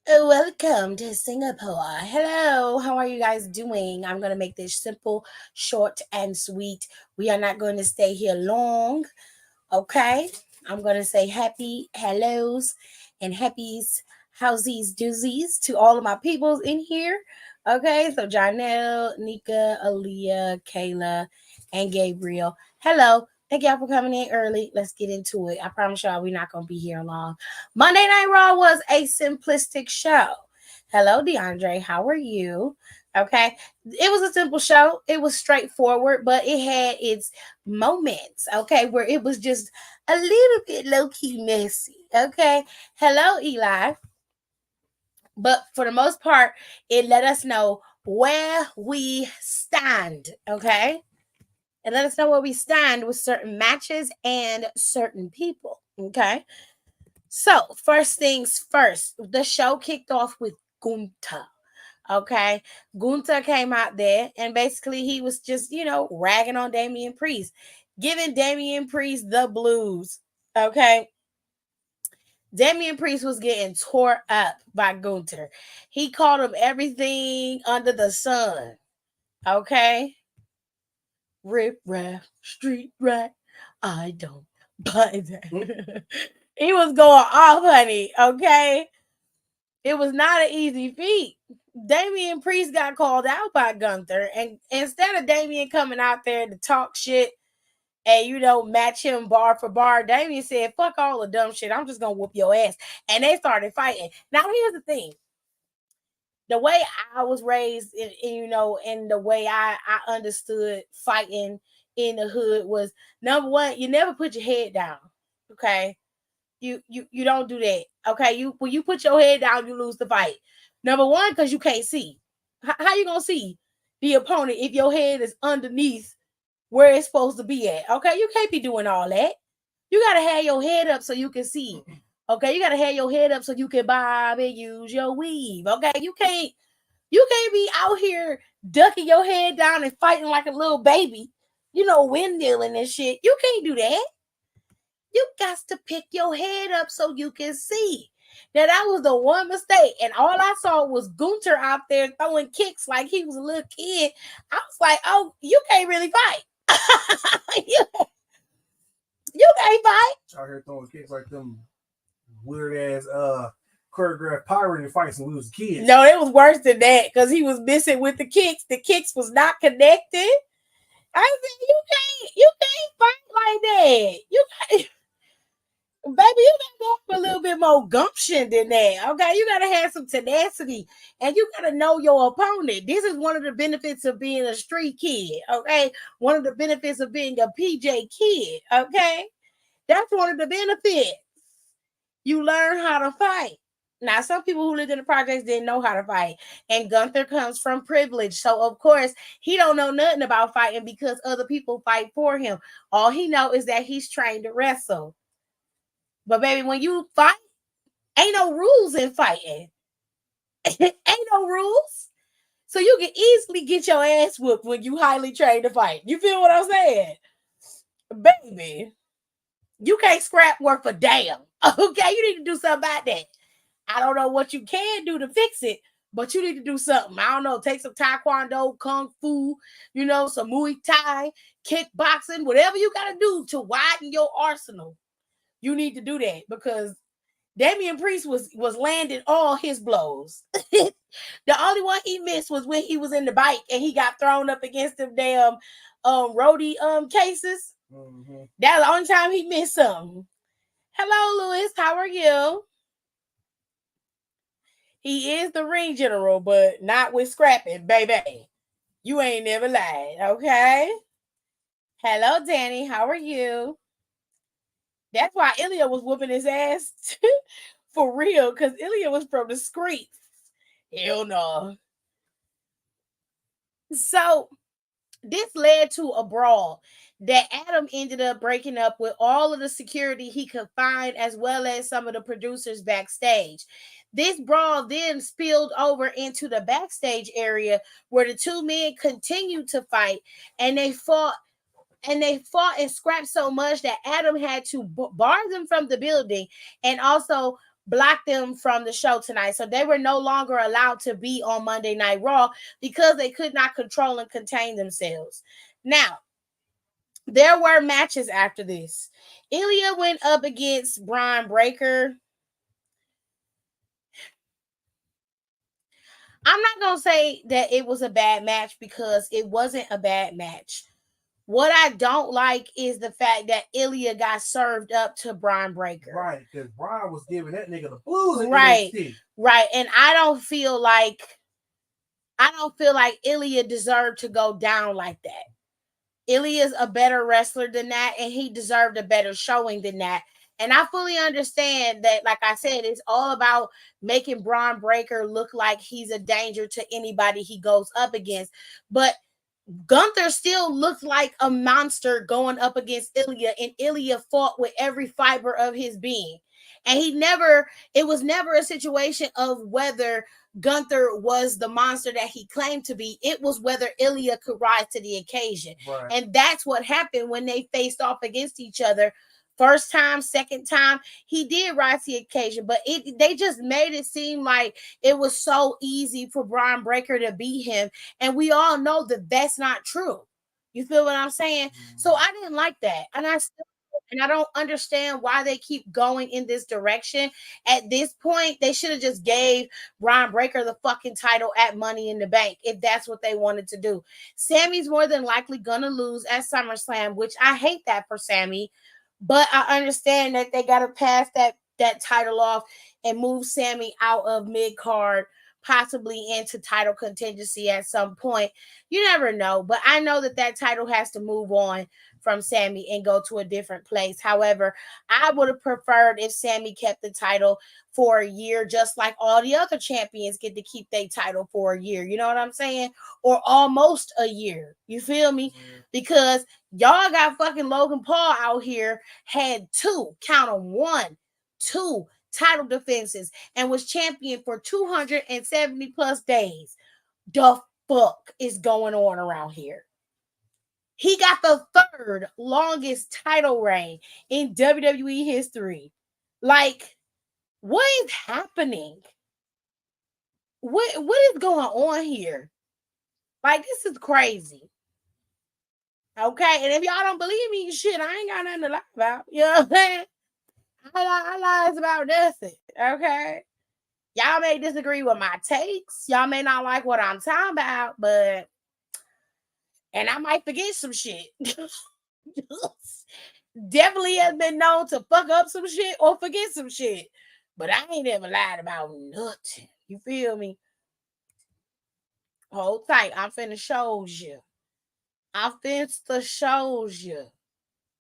Welcome to Singapore. Hello, how are you guys doing? I'm going to make this simple, short, and sweet. We are not going to stay here long, okay? I'm going to say happy hellos and happies, howsies, doozies to all of my peoples in here, okay? So, Janelle, Nika, Aaliyah, Kayla, and Gabriel. Hello. Thank y'all for coming in early. Let's get into it. I promise y'all we're not going to be here long. Monday Night Raw was a simplistic show. Hello, DeAndre. How are you? Okay. It was a simple show. It was straightforward, but it had its moments, okay, where it was just a little bit low key messy. Okay. Hello, Eli. But for the most part, it let us know where we stand. Okay. And let us know where we stand with certain matches and certain people. Okay. So, first things first, the show kicked off with Gunther. Okay. Gunther came out there and basically he was just, ragging on Damian Priest, giving Damian Priest the blues. Okay. Damian Priest was getting tore up by Gunther. He called him everything under the sun. Okay. Rip rap, street rat. I don't buy that. He was going off, honey. Okay. It was not an easy feat. Damian Priest got called out by Gunther, and instead of Damian coming out there to talk shit and match him bar for bar, Damian said, "Fuck all the dumb shit. I'm just gonna whoop your ass." And they started fighting. Now here's the thing: the way I was raised, and the way I understood fighting in the hood was, number one, you never put your head down. Okay, you don't do that. Okay, when you put your head down, you lose the fight. Number one, because you can't see. How you gonna see the opponent if your head is underneath where it's supposed to be at? Okay, you can't be doing all that. You gotta have your head up so you can see. Okay, you gotta have your head up so you can bob and use your weave. Okay, you can't be out here ducking your head down and fighting like a little baby. Windmilling and shit. You can't do that. You got to pick your head up so you can see. Now that was the one mistake, and all I saw was Gunther out there throwing kicks like he was a little kid. I was like, "Oh, you can't really fight. you can't fight." Out here throwing kicks like them weird ass choreographed pirating fights when we was kids. No, it was worse than that because he was missing with the kicks. The kicks was not connected. I said, you can't fight like that. You can't. Baby, you gotta go for a little bit more gumption than that. Okay, you gotta have some tenacity and you gotta know your opponent. This is one of the benefits of being a street kid. Okay, one of the benefits of being a PJ kid. Okay, that's one of the benefits. You learn how to fight. Now, some people who lived in the projects didn't know how to fight, and Gunther comes from privilege, so of course he don't know nothing about fighting because other people fight for him. All he know is that he's trained to wrestle. But baby, when you fight, ain't no rules in fighting. Ain't no rules. So you can easily get your ass whooped when you highly trained to fight. You feel what I'm saying? Baby, you can't scrap work for damn. Okay, you need to do something about that. I don't know what you can do to fix it, but you need to do something. I don't know, take some taekwondo, kung fu, some Muay Thai, kickboxing, whatever you got to do to widen your arsenal. You need to do that because Damian Priest was landing all his blows. The only one he missed was when he was in the bike and he got thrown up against them damn roadie cases. Mm-hmm. That's the only time he missed something. Hello, Lewis. How are you? He is the ring general, but not with scrapping, baby. You ain't never lied, okay? Hello, Danny. How are you? That's why Ilya was whooping his ass for real, because Ilya was from the streets. Hell no. So this led to a brawl that Adam ended up breaking up with all of the security he could find, as well as some of the producers backstage. This brawl then spilled over into the backstage area where the two men continued to fight, and they fought and scrapped so much that Adam had to bar them from the building and also blocked them from the show tonight. So they were no longer allowed to be on Monday Night Raw because they could not control and contain themselves. Now, there were matches after this. Ilya went up against Bron Breakker. I'm not going to say that it was a bad match because it wasn't a bad match. What I don't like is the fact that Ilya got served up to Bron Breakker. Right, because Bron was giving that nigga the blues. Right, right. And I don't feel like Ilya deserved to go down like that. Ilya's a better wrestler than that, and he deserved a better showing than that. And I fully understand that, like I said, it's all about making Bron Breakker look like he's a danger to anybody he goes up against. But Gunther still looked like a monster going up against Ilya, and Ilya fought with every fiber of his being. And it was never a situation of whether Gunther was the monster that he claimed to be. It was whether Ilya could rise to the occasion. Right. And that's what happened when they faced off against each other. First time, second time, he did rise to the occasion, but they just made it seem like it was so easy for Bron Breakker to beat him. And we all know that that's not true. You feel what I'm saying? So I didn't like that. And I don't understand why they keep going in this direction. At this point, they should have just gave Bron Breakker the fucking title at Money in the Bank if that's what they wanted to do. Sammy's more than likely gonna lose at SummerSlam, which I hate that for Sammy. But I understand that they got to pass that title off and move Sammy out of mid-card, possibly into title contingency at some point. You never know. But I know that title has to move on from Sammy and go to a different place. However, I would have preferred if Sammy kept the title for a year, just like all the other champions get to keep their title for a year. You know what I'm saying? Or almost a year. You feel me? Because y'all got fucking Logan Paul out here, had two title defenses, and was champion for 270 plus days. The fuck is going on around here? He got the third longest title reign in WWE history. Like, what is happening? What is going on here? Like, this is crazy. Okay, and if y'all don't believe me, shit, I ain't got nothing to lie about. You know what I'm saying? I lies about nothing. Okay, y'all may disagree with my takes. Y'all may not like what I'm talking about, but and I might forget some shit. Definitely has been known to fuck up some shit or forget some shit, but I ain't ever lied about nothing. You feel me? Hold tight. I'm finna show you.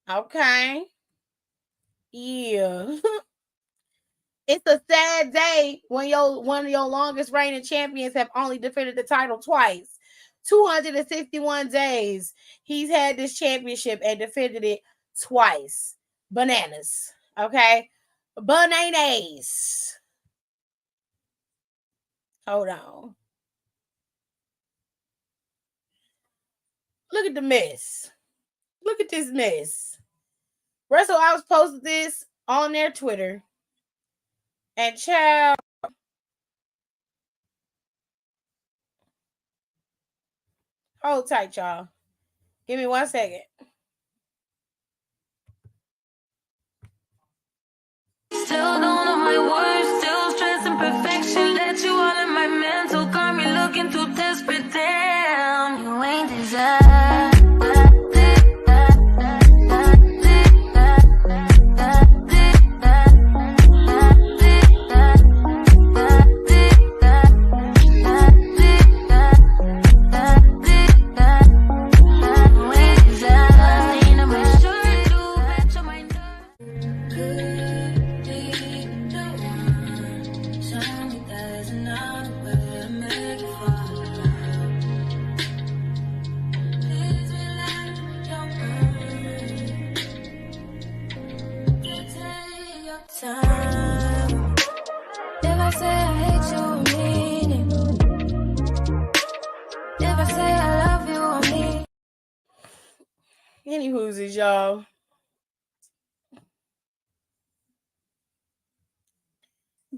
Okay. Yeah. It's a sad day when one of your longest reigning champions have only defended the title twice. 261 days he's had this championship and defended it twice. Bananas. Okay. Bananas. Hold on. Look at the mess. Look at this mess. Wrestle House posted this on their Twitter. And child, hold tight, y'all. Give me 1 second. Still don't know my words, still stressing perfection. Let you all in my mental, got me looking too desperate. Damn, you ain't deserve. Anywho's, y'all.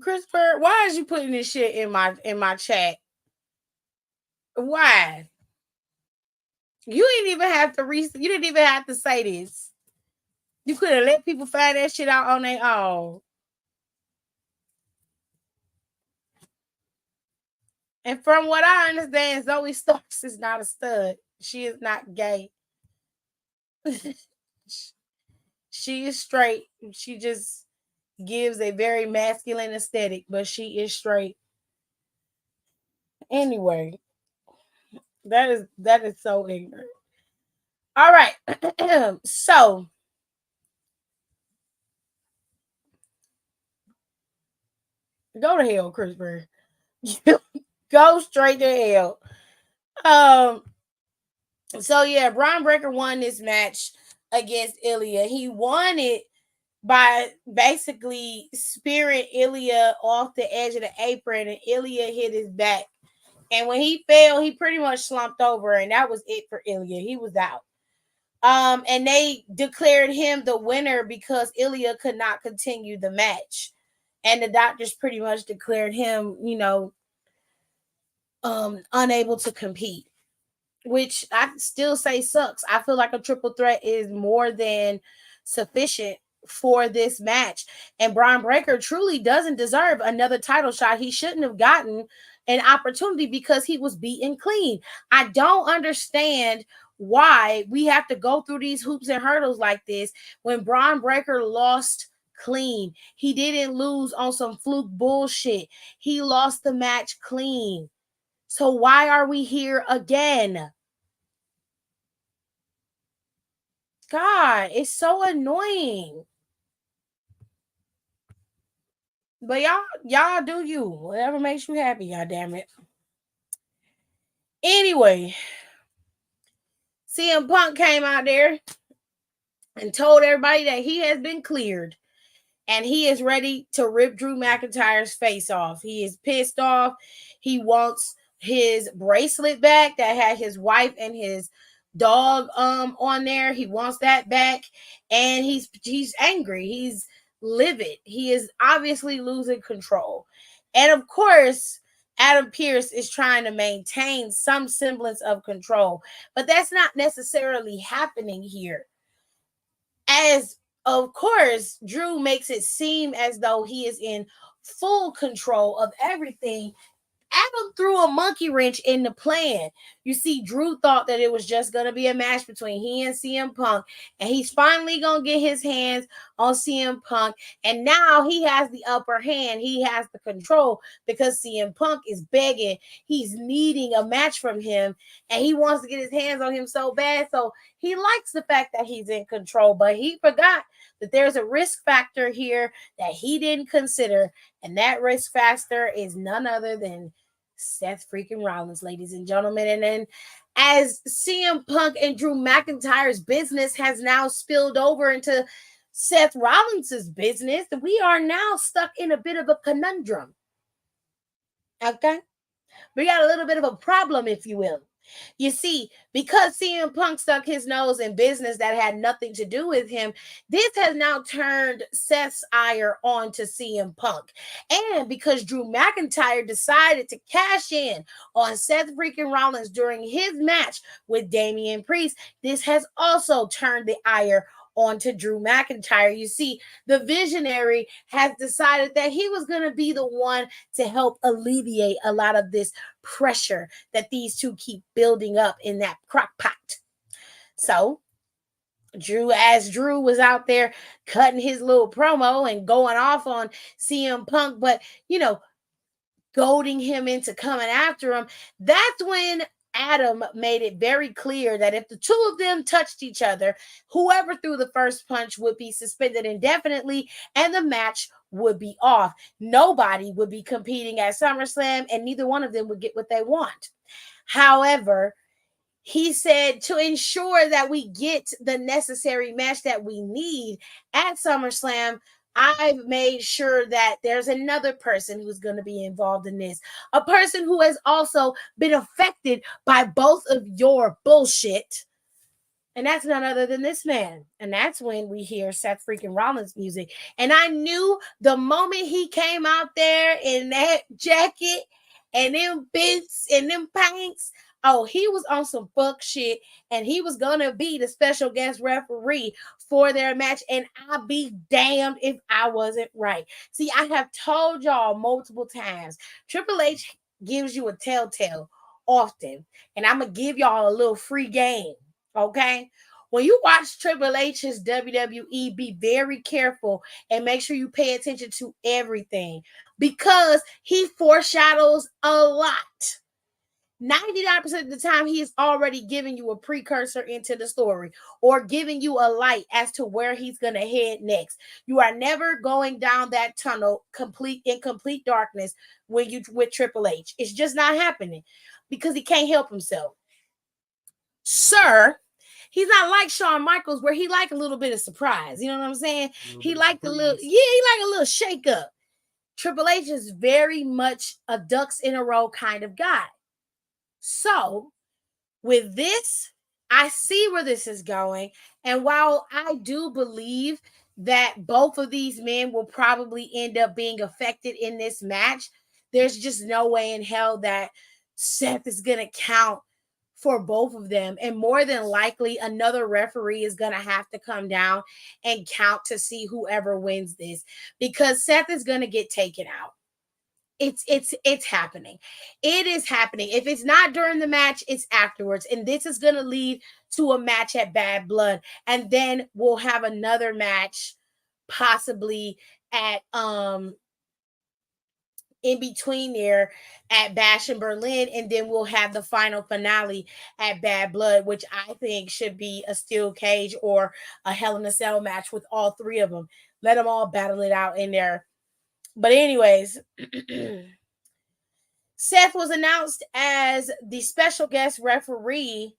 Christopher, why is you putting this shit in my chat? Why? You didn't even have to you didn't even have to say this. You could have let people find that shit out on their own. And from what I understand, Zoe Starks is not a stud. She is not gay. She is straight. She just gives a very masculine aesthetic, but she is straight. Anyway, that is so ignorant. All right. So go to hell, Christopher. Go straight to hell. So yeah, Bron Breakker won this match against Ilya. He won it by basically spearing Ilya off the edge of the apron, and Ilya hit his back. And when he fell, he pretty much slumped over, and that was it for Ilya. He was out. And they declared him the winner because Ilya could not continue the match. And the doctors pretty much declared him, unable to compete, which I still say sucks. I feel like a triple threat is more than sufficient for this match. And Bron Breakker truly doesn't deserve another title shot. He shouldn't have gotten an opportunity because he was beaten clean. I don't understand why we have to go through these hoops and hurdles like this when Bron Breakker lost clean. He didn't lose on some fluke bullshit. He lost the match clean. So why are we here again? God, it's so annoying. But y'all do you. Whatever makes you happy, god damn it. Anyway, CM Punk came out there and told everybody that he has been cleared. And he is ready to rip Drew McIntyre's face off. He is pissed off. He wants his bracelet back that had his wife and his dog on there. He wants that back. And he's angry. He's livid. He is obviously losing control. And of course, Adam Pearce is trying to maintain some semblance of control. But that's not necessarily happening here. As of course, Drew makes it seem as though he is in full control of everything. Adam threw a monkey wrench in the plan. You see, Drew thought that it was just going to be a match between he and CM Punk, and he's finally going to get his hands on CM Punk, and now he has the upper hand. He has the control because CM Punk is begging. He's needing a match from him, and he wants to get his hands on him so bad, so he likes the fact that he's in control, but he forgot that there's a risk factor here that he didn't consider, and that risk factor is none other than Seth freaking Rollins, ladies and gentlemen. And then as CM Punk and Drew McIntyre's business has now spilled over into Seth Rollins's business, we are now stuck in a bit of a conundrum. Okay? We got a little bit of a problem, if you will. You see, because CM Punk stuck his nose in business that had nothing to do with him, this has now turned Seth's ire on to CM Punk. And because Drew McIntyre decided to cash in on Seth freaking Rollins during his match with Damian Priest, this has also turned the ire onto Drew McIntyre. You see, the visionary has decided that he was going to be the one to help alleviate a lot of this pressure that these two keep building up in that crock pot. So, Drew was out there cutting his little promo and going off on CM Punk, but, goading him into coming after him, that's when Adam made it very clear that if the two of them touched each other, whoever threw the first punch would be suspended indefinitely and the match would be off. Nobody would be competing at SummerSlam and neither one of them would get what they want. However, he said to ensure that we get the necessary match that we need at SummerSlam, I've made sure that there's another person who's going to be involved in this. A person who has also been affected by both of your bullshit. And that's none other than this man. And that's when we hear Seth freaking Rollins music. And I knew the moment he came out there in that jacket and them boots and them pants, oh, he was on some fuck shit. And he was going to be the special guest referee for their match. And I'd be damned if I wasn't right. See, I have told y'all multiple times, Triple H gives you a telltale often. And I'm going to give y'all a little free game. Okay, when you watch Triple H's WWE, be very careful and make sure you pay attention to everything because he foreshadows a lot. 99% of the time, he is already giving you a precursor into the story or giving you a light as to where he's going to head next. You are never going down that tunnel in complete darkness when you with Triple H. It's just not happening because he can't help himself. Sir, he's not like Shawn Michaels where he like a little bit of surprise. You know what I'm saying? He liked a little, he like a little shake up. Triple H is very much a ducks in a row kind of guy. So with this, I see where this is going. And while I do believe that both of these men will probably end up being affected in this match, there's just no way in hell that Seth is going to count for both of them. And more than likely, another referee is going to have to come down and count to see whoever wins this because Seth is going to get taken out. It's happening. It is happening. If it's not during the match, it's afterwards. And this is going to lead to a match at Bad Blood. And then we'll have another match possibly at in between there at Bash in Berlin, and then we'll have the final finale at Bad Blood, which I think should be a steel cage or a Hell in a Cell match with all three of them. Let them all battle it out in there. But anyways, Seth was announced as the special guest referee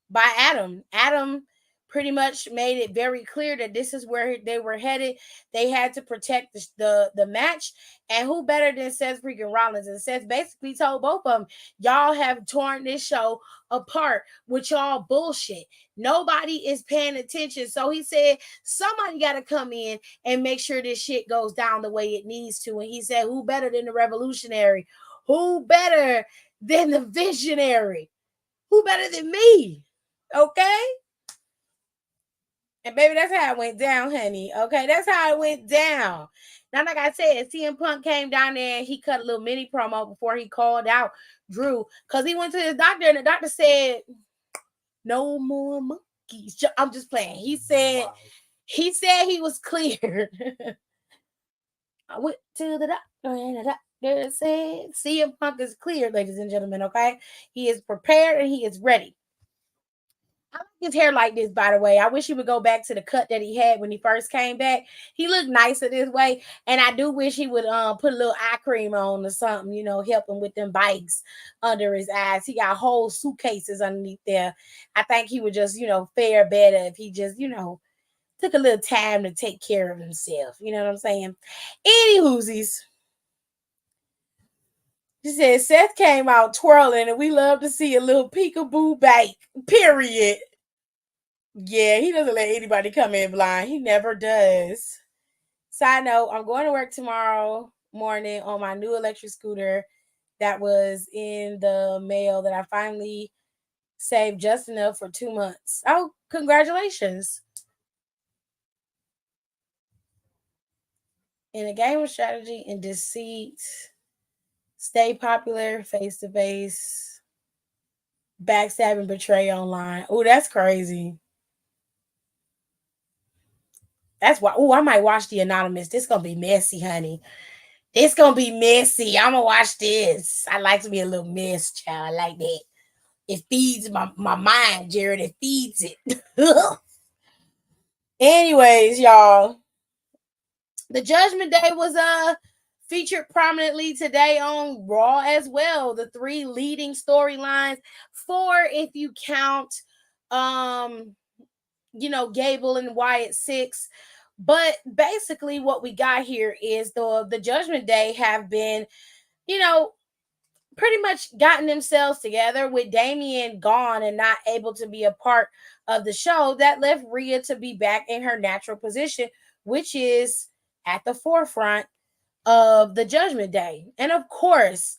by Adam. Adam pretty much made it very clear that this is where they were headed. They had to protect the match. And who better than Seth freaking Rollins? And Seth basically told both of them, y'all have torn this show apart with y'all bullshit. Nobody is paying attention. So he said, somebody got to come in and make sure this shit goes down the way it needs to. And he said, who better than the revolutionary? Who better than the visionary? Who better than me? Okay? And baby, that's how it went down, honey. Okay, that's how it went down. Now, like I said, CM Punk came down there and he cut a little mini promo before he called out Drew because he went to his doctor and the doctor said, no more monkeys. I'm just playing. He said he was clear. I went to the doctor and the doctor said CM Punk is clear, ladies and gentlemen. Okay, he is prepared and he is ready. I like his hair like this, by the way. I wish he would go back to the cut that he had when he first came back. He looked nicer this way. And I do wish he would put a little eye cream on or something, you know, help him with them bikes under his eyes. He got whole suitcases underneath there. I think he would just, you know, fare better if he just, you know, took a little time to take care of himself. You know what I'm saying? Any whoosies. She said Seth came out twirling and we love to see a little peekaboo bike, period. Yeah, he doesn't let anybody come in blind. He never does. Side note, I'm going to work tomorrow morning on my new electric scooter that was in the mail that I finally saved just enough for 2 months. Oh, congratulations. In a game of strategy and deceit, stay popular face-to-face, backstab and betray online. Oh, that's crazy. That's why. Oh, I might watch The Anonymous. This gonna be messy, honey. It's gonna be messy. I'm gonna watch this. I like to be a little mess, child. I like that. It feeds my mind, Jared. It feeds it. Anyways, y'all. The Judgment Day was featured prominently today on Raw as well. The 3 leading storylines, 4 if you count you know, Gable and Wyatt 6. But basically what we got here is the Judgment Day have been, you know, pretty much gotten themselves together with Damian gone and not able to be a part of the show. That left Rhea to be back in her natural position, which is at the forefront of the Judgment Day. And of course,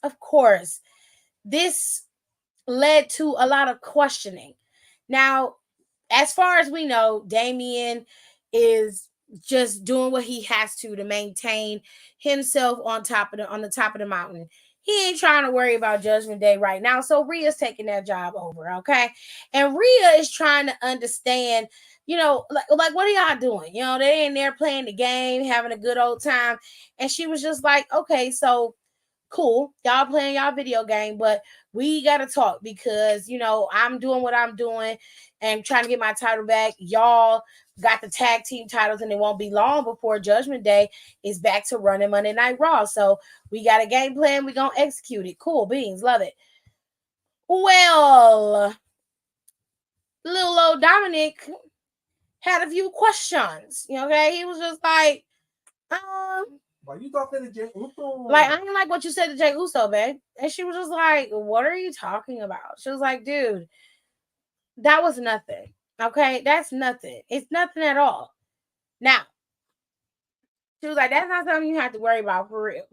this led to a lot of questioning. Now, as far as we know, Damian is just doing what he has to maintain himself on the top of the mountain. He ain't trying to worry about Judgment Day right now. So Rhea's taking that job over, okay? And Rhea is trying to understand, like what are y'all doing? They in there playing the game, having a good old time. And she was just like, okay, so cool, y'all playing y'all video game, but we gotta talk because I'm doing what I'm doing and trying to get my title back. Y'all got the tag team titles, and it won't be long before Judgment Day is back to running Monday Night Raw. So we got a game plan. We're gonna execute it. Cool beans, love it. Well, little old Dominic had a few questions. Okay, he was just like, why you talking to Jey Uso? Like, I didn't like what you said to Jey Uso, babe. And she was just like, what are you talking about? She was like, dude, that was nothing. Okay, that's nothing. It's nothing at all. Now, she was like, that's not something you have to worry about for real.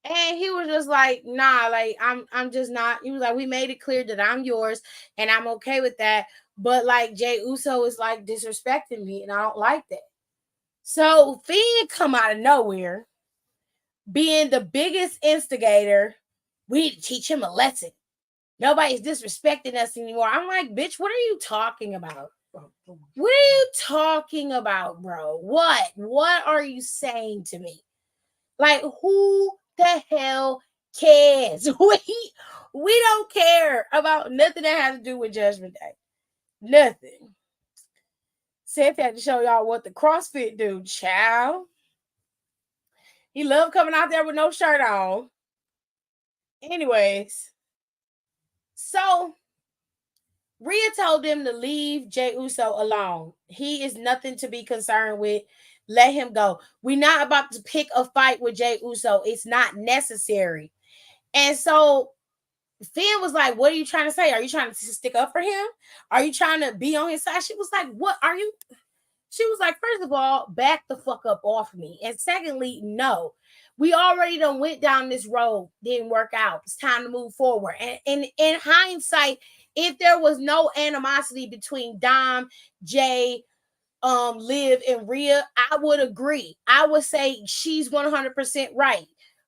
And he was just like, nah, like I'm just not. He was like, we made it clear that I'm yours and I'm okay with that. But like Jey Uso is like disrespecting me, and I don't like that. So Finn come out of nowhere, being the biggest instigator. We need to teach him a lesson. Nobody's disrespecting us anymore. I'm like, bitch, what are you talking about? What are you talking about, bro? What are you saying to me? Like, who the hell cares? We don't care about nothing that has to do with Judgment Day. Nothing. Seth had to show y'all what the CrossFit do, child. He loved coming out there with no shirt on. Anyways, so Rhea told them to leave Jey Uso alone. He is nothing to be concerned with. Let him go. We're not about to pick a fight with Jey Uso. It's not necessary. And so Finn was like, what are you trying to say? Are you trying to stick up for him? Are you trying to be on his side? She was like, what are you? She was like, first of all, back the fuck up off me. And secondly, no. We already done went down this road. Didn't work out. It's time to move forward. And in hindsight, if there was no animosity between Dom, Jay, Liv, and Rhea, I would agree. I would say she's 100% right.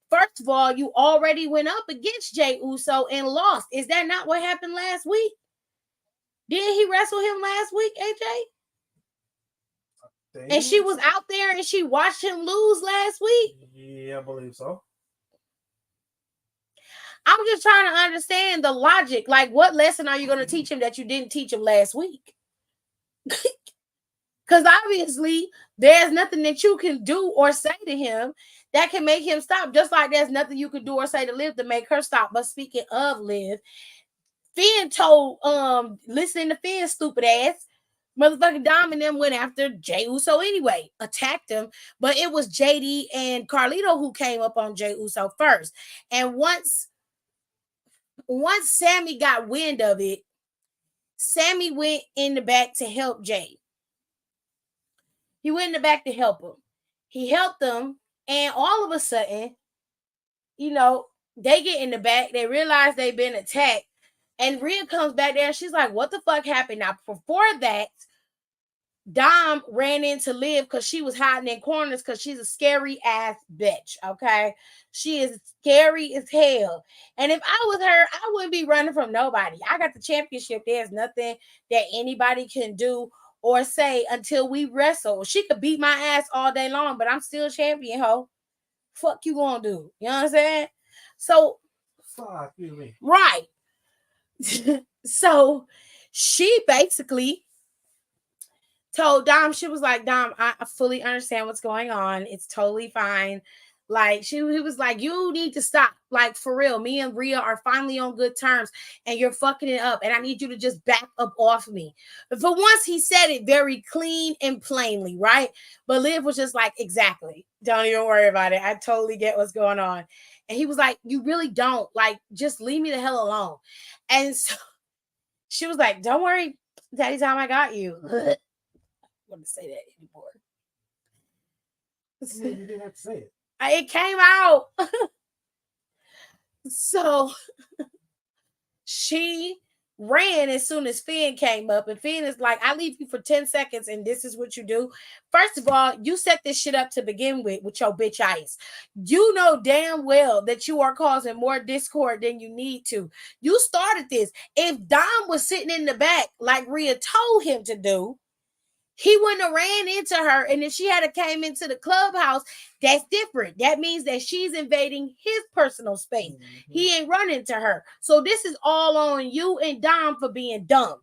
First of all, you already went up against Jey Uso and lost. Is that not what happened last week? Didn't he wrestle him last week, AJ? And she was out there and she watched him lose last week? Yeah, I believe so. I'm just trying to understand the logic. Like, what lesson are you going to teach him that you didn't teach him last week? Because obviously, there's nothing that you can do or say to him that can make him stop. Just like there's nothing you can do or say to Liv to make her stop. But speaking of Liv, Finn told, listening to Finn's stupid ass, motherfucking Dom and them went after Jey Uso anyway, attacked him, but it was JD and Carlito who came up on Jey Uso first. And once Sammy got wind of it, Sammy went in the back to help Jay. He went in the back to help him. He helped them, and all of a sudden, they get in the back, they realize they've been attacked, and Rhea comes back there and she's like, what the fuck happened? Now, before that, Dom ran into Liv because she was hiding in corners because she's a scary ass bitch, okay? She is scary as hell. And if I was her, I wouldn't be running from nobody. I got the championship. There's nothing that anybody can do or say until we wrestle. She could beat my ass all day long, but I'm still champion, ho. Fuck you gonna do? You know what I'm saying? So, fuck you, me. Right. So she basically told Dom, she was like, Dom, I fully understand what's going on. It's totally fine. Like, he was like, you need to stop. Like, for real, me and Rhea are finally on good terms and you're fucking it up. And I need you to just back up off me. But for once, he said it very clean and plainly, right? But Liv was just like, exactly. Don't even worry about it. I totally get what's going on. And he was like, you really don't. Like, just leave me the hell alone. And so she was like, don't worry, daddy time I got you. I don't want to say that anymore. You didn't have to say it. It came out. So she ran as soon as Finn came up, and Finn is like, I leave you for 10 seconds and this is what you do. First of all, you set this shit up to begin with your bitch ice. You know damn well that you are causing more discord than you need to. You started this. If Dom was sitting in the back like Rhea told him to do, he wouldn't have ran into her. And if she had came into the clubhouse, that's different. That means that she's invading his personal space. Mm-hmm. He ain't running to her. So this is all on you and Dom for being dumb.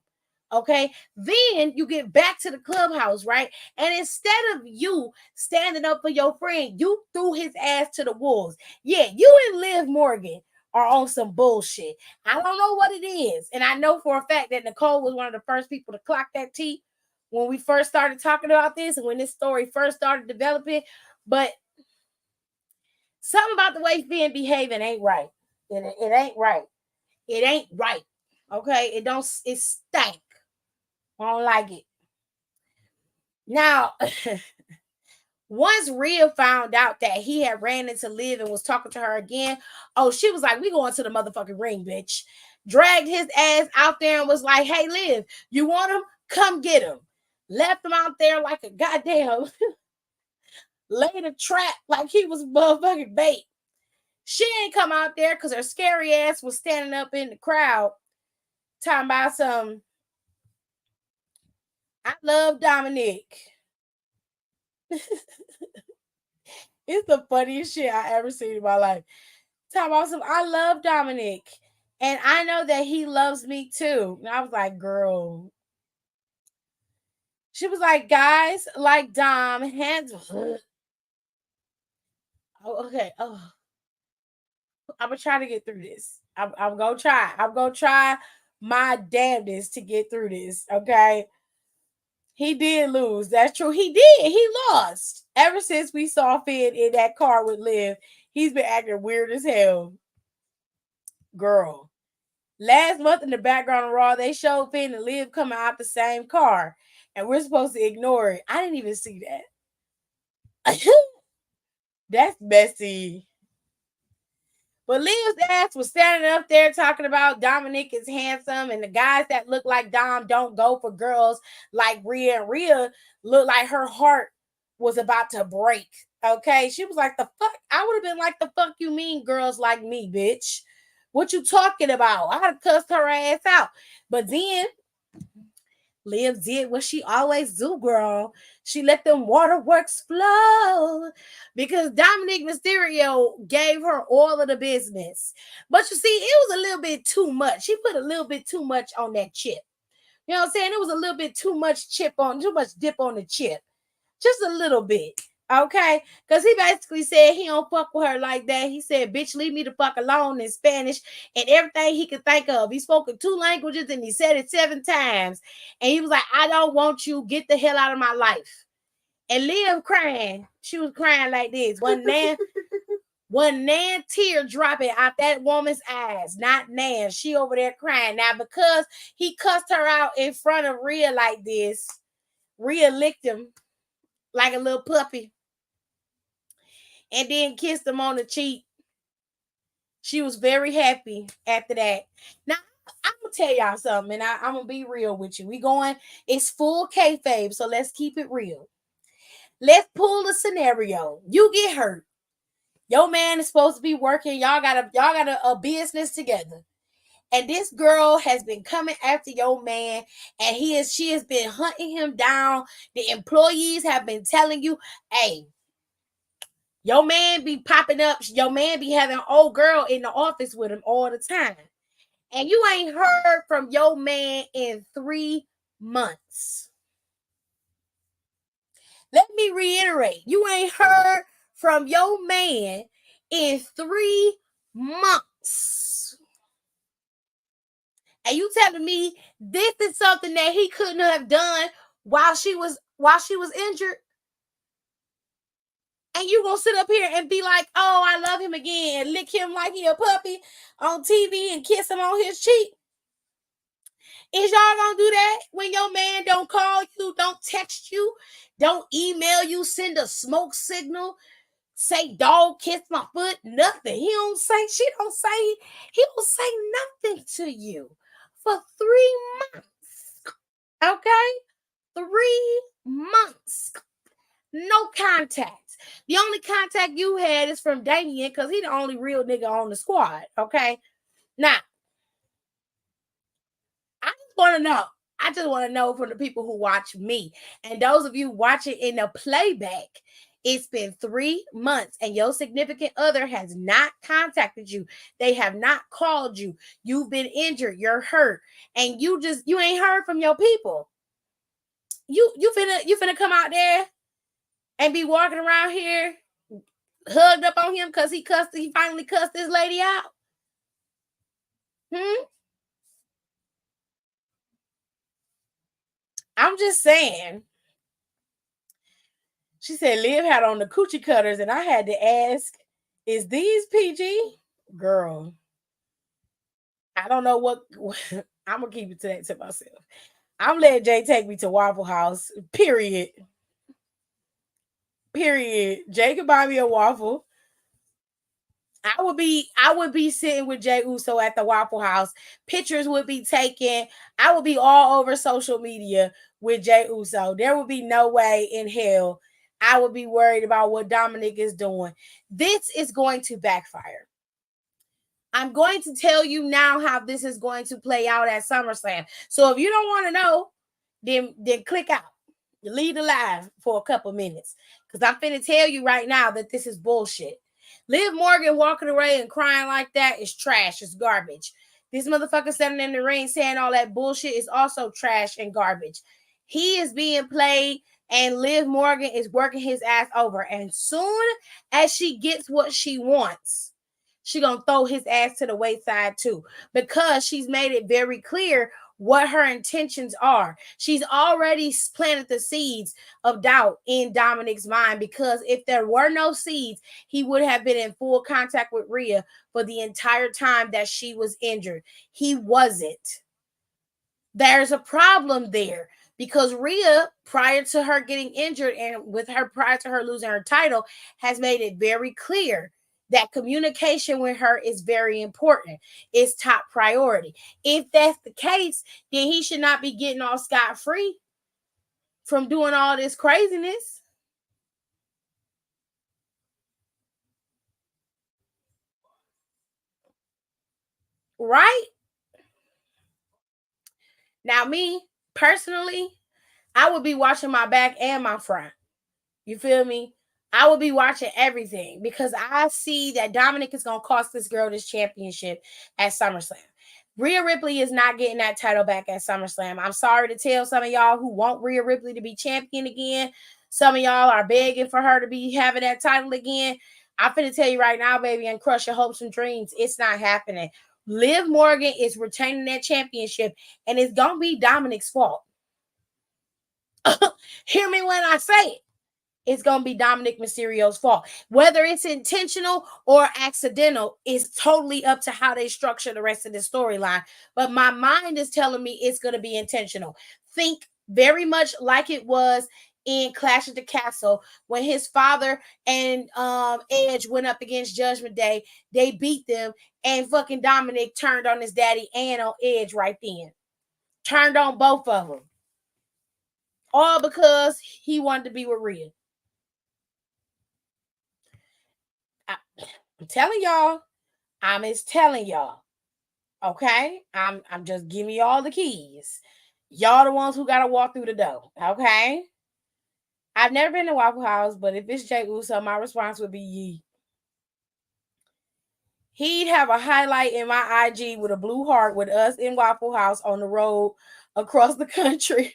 Okay. Then you get back to the clubhouse, right? And instead of you standing up for your friend, you threw his ass to the wolves. Yeah, you and Liv Morgan are on some bullshit. I don't know what it is. And I know for a fact that Nicole was one of the first people to clock that tea when we first started talking about this and when this story first started developing. But something about the way Finn behaving ain't right. It ain't right. It ain't right. Okay? It stank. I don't like it. Now, once Rhea found out that he had ran into Liv and was talking to her again, oh, she was like, we going to the motherfucking ring, bitch. Dragged his ass out there and was like, hey, Liv, you want him? Come get him. Left him out there like a goddamn laid a trap like he was motherfucking bait. She ain't come out there because her scary ass was standing up in the crowd talking about some, I love Dominic. It's the funniest shit I ever seen in my life. Talking about some, I love Dominic. And I know that he loves me too. And I was like, girl. She was like, guys, like Dom, hands. Oh, okay. Oh, I'm gonna try to get through this. I'm gonna try. I'm gonna try my damnedest to get through this. Okay. He did lose. That's true. He did. He lost. Ever since we saw Finn in that car with Liv, he's been acting weird as hell. Girl. Last month in the background of Raw, they showed Finn and Liv coming out the same car. And we're supposed to ignore it. I didn't even see that. That's messy. But Liv's ass was standing up there talking about Dominic is handsome and the guys that look like Dom don't go for girls like Rhea. And Rhea looked like her heart was about to break. Okay. She was like, the fuck? I would have been like, the fuck you mean girls like me, bitch? What you talking about? I'd have cussed her ass out. But then Liv did what she always do, girl. She let them waterworks flow because Dominic Mysterio gave her all of the business. But you see, it was a little bit too much. She put a little bit too much on that chip. You know what I'm saying? It was a little bit too much dip on the chip. Just a little bit. Okay, because he basically said he don't fuck with her like that. He said, bitch, leave me the fuck alone in Spanish and everything he could think of. He spoke in 2 languages and he said it 7 times. And he was like, I don't want you. Get the hell out of my life. And Liv crying. She was crying like this. One Nan tear dropping out that woman's eyes. Not Nan. She over there crying. Now, because he cussed her out in front of Rhea like this, Rhea licked him like a little puppy. And then kissed him on the cheek. She was very happy after that. Now, I'm going to tell y'all something, and I'm going to be real with you. It's full kayfabe, so let's keep it real. Let's pull a scenario. You get hurt. Your man is supposed to be working. Y'all got a business together. And this girl has been coming after your man, and she has been hunting him down. The employees have been telling you, hey, your man be popping up. Your man be having old girl in the office with him all the time. And you ain't heard from your man in 3 months. Let me reiterate. You ain't heard from your man in 3 months. And you telling me this is something that he couldn't have done while she was injured? And you gonna sit up here and be like, oh, I love him again, and lick him like he a puppy on TV and kiss him on his cheek? Is y'all gonna do that when your man don't call you, don't text you, don't email you, send a smoke signal, say dog kiss my foot, nothing? He don't say nothing to you for 3 months. Okay? 3 months. No contact. The only contact you had is from Damien because he the only real nigga on the squad. Okay? Now, I just want to know from the people who watch me. And those of you watching in the playback, it's been 3 months and your significant other has not contacted you. They have not called you. You've been injured. You're hurt. And you ain't heard from your people. You finna come out there and be walking around here hugged up on him because he finally cussed this lady out? I'm just saying. She said Liv had on the coochie cutters, and I had to ask, is these PG? Girl, I don't know what I'm gonna keep it to that to myself. I'm letting Jay take me to Waffle House. Period. Jay can buy me a waffle. I would be sitting with Jay Uso at the Waffle House. Pictures would be taken. I would be all over social media with Jay Uso. There would be no way in hell I would be worried about what Dominic is doing. This is going to backfire. I'm going to tell you now how this is going to play out at SummerSlam. So if you don't want to know, then click out. Leave the live for a couple minutes. Because I'm finna tell you right now that this is bullshit. Liv Morgan walking away and crying like that is trash. It's garbage. This motherfucker standing in the ring saying all that bullshit is also trash and garbage. He is being played and Liv Morgan is working his ass over. And soon as she gets what she wants, she gonna throw his ass to the wayside too. Because she's made it very clear what her intentions are. She's already planted the seeds of doubt in Dominic's mind, because if there were no seeds, he would have been in full contact with Rhea for the entire time that she was injured. He wasn't. There's a problem there, because Rhea, prior to her getting injured and prior to her losing her title, has made it very clear that communication with her is very important. It's top priority. If that's the case, then he should not be getting off scot-free from doing all this craziness. Right? Now, me, personally, I would be watching my back and my front. You feel me? I will be watching everything, because I see that Dominic is going to cost this girl this championship at SummerSlam. Rhea Ripley is not getting that title back at SummerSlam. I'm sorry to tell some of y'all who want Rhea Ripley to be champion again. Some of y'all are begging for her to be having that title again. I'm finna tell you right now, baby, and crush your hopes and dreams. It's not happening. Liv Morgan is retaining that championship, and it's going to be Dominic's fault. Hear me when I say it. It's going to be Dominic Mysterio's fault. Whether it's intentional or accidental is totally up to how they structure the rest of the storyline. But my mind is telling me it's going to be intentional. Think very much like it was in Clash at the Castle when his father and Edge went up against Judgment Day. They beat them, and fucking Dominic turned on his daddy and on Edge right then. Turned on both of them. All because he wanted to be with Rhea. I'm telling y'all. I'm just telling y'all. Okay? I'm just giving y'all the keys. Y'all the ones who got to walk through the door. Okay? I've never been to Waffle House, but if it's Jay Uso, my response would be yee. He'd have a highlight in my IG with a blue heart with us in Waffle House on the road across the country.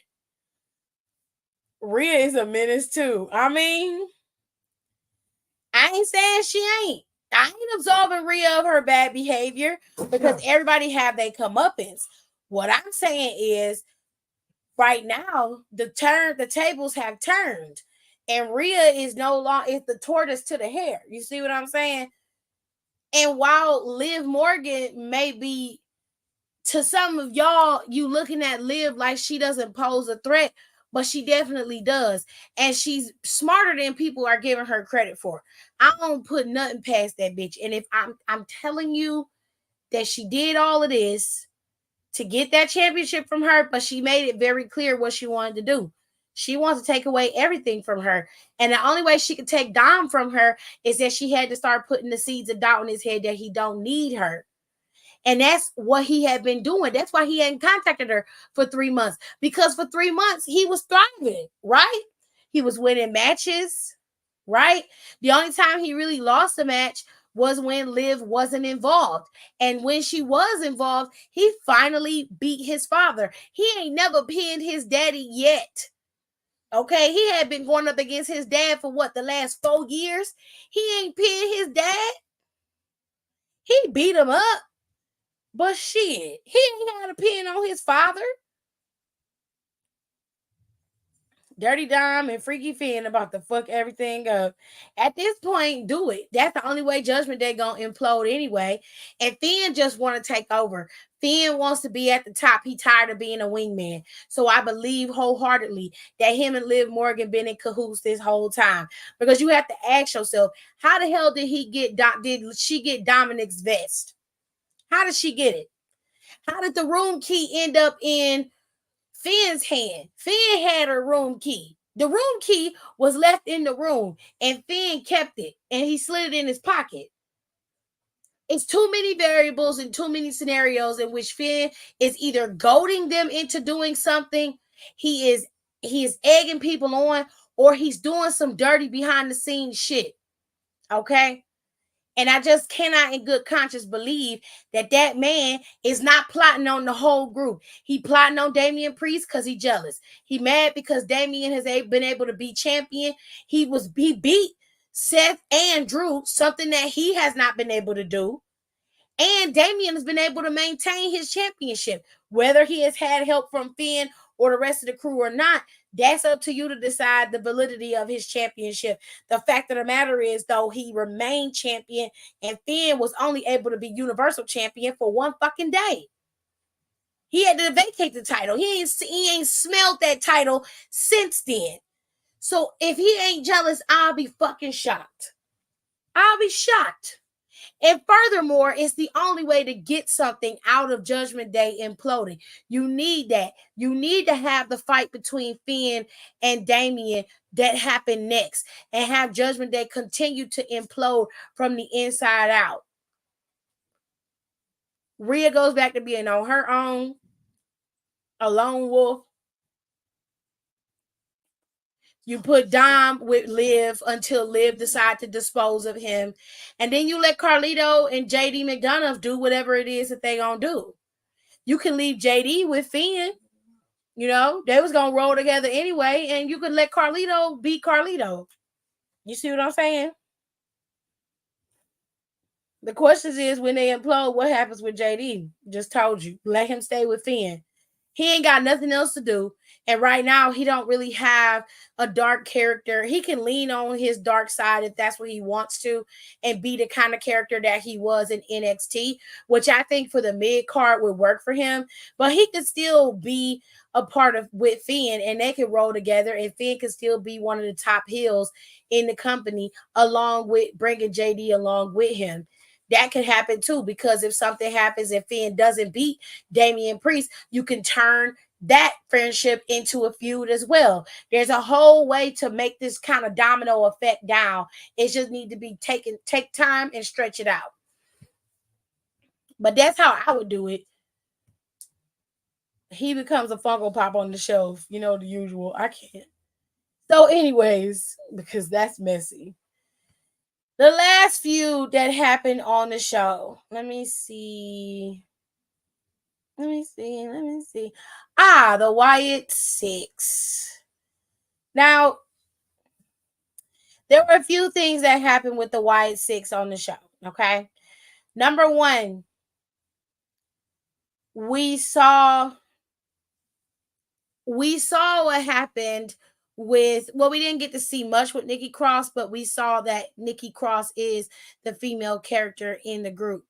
Rhea is a menace too. I mean, I ain't saying she ain't. I ain't absolving Rhea of her bad behavior, because everybody have their comeuppance. What I'm saying is, right now, the tables have turned. And Rhea is no longer, it's the tortoise to the hare. You see what I'm saying? And while Liv Morgan may be, to some of y'all, you looking at Liv like she doesn't pose a threat, but she definitely does. And she's smarter than people are giving her credit for. I don't put nothing past that bitch. And if I'm telling you that she did all of this to get that championship from her, but she made it very clear what she wanted to do. She wants to take away everything from her. And the only way she could take Dom from her is that she had to start putting the seeds of doubt in his head that he don't need her. And that's what he had been doing. That's why he hadn't contacted her for 3 months. Because for 3 months, he was thriving, right? He was winning matches, right? The only time he really lost a match was when Liv wasn't involved. And when she was involved, he finally beat his father. He ain't never pinned his daddy yet. Okay, he had been going up against his dad for what, the last 4 years? He ain't pinned his dad. He beat him up. But shit, he ain't got a pin on his father. Dirty Dom and Freaky Finn about to fuck everything up. At this point, do it. That's the only way Judgment Day gonna implode anyway. And Finn just want to take over. Finn wants to be at the top. He tired of being a wingman. So I believe wholeheartedly that him and Liv Morgan been in cahoots this whole time. Because you have to ask yourself, how the hell did she get Dominic's vest? How did she get it? How did the room key end up in Finn's hand? Finn had her room key. The room key was left in the room, and Finn kept it, and he slid it in his pocket. It's too many variables and too many scenarios in which Finn is either goading them into doing something, he is egging people on, or he's doing some dirty behind the scenes shit. Okay? And I just cannot in good conscience believe that that man is not plotting on the whole group. He plotting on Damian Priest because he jealous. He mad because Damian has been able to be champion. He beat Seth and Drew, something that he has not been able to do. And Damian has been able to maintain his championship. Whether he has had help from Finn or the rest of the crew or not, that's up to you to decide the validity of his championship. The fact of the matter is, though, he remained champion, and Finn was only able to be universal champion for 1 fucking day. He had to vacate the title. He ain't smelled that title since then. So if he ain't jealous, I'll be fucking shocked. I'll be shocked. And furthermore, it's the only way to get something out of Judgment Day imploding. You need that. You need to have the fight between Finn and Damian that happen next, and have Judgment Day continue to implode from the inside out. Rhea goes back to being on her own, a lone wolf. You put Dom with Liv until Liv decide to dispose of him. And then you let Carlito and JD McDonough do whatever it is that they gonna do. You can leave JD with Finn. You know, they was gonna roll together anyway, and you could let Carlito be Carlito. You see what I'm saying? The question is, when they implode, what happens with JD? Just told you. Let him stay with Finn. He ain't got nothing else to do. And right now, he don't really have a dark character. He can lean on his dark side if that's what he wants to, and be the kind of character that he was in NXT, which I think for the mid card would work for him. But he could still be a part of with Finn, and they could roll together, and Finn could still be one of the top heels in the company, along with bringing JD along with him. That could happen too, because if something happens and Finn doesn't beat Damian Priest, you can turn that friendship into a feud as well. There's a whole way to make this kind of domino effect down. It just need to be take time and stretch it out. But that's how I would do it. He becomes a Funko Pop on the shelf, you know, the usual. I can't. So anyways, because that's messy. The last feud that happened on the show. Let me see. The Wyatt Six. Now, there were a few things that happened with the Wyatt Six on the show, okay? Number one, we saw what happened with, well, we didn't get to see much with Nikki Cross, but we saw that Nikki Cross is the female character in the group.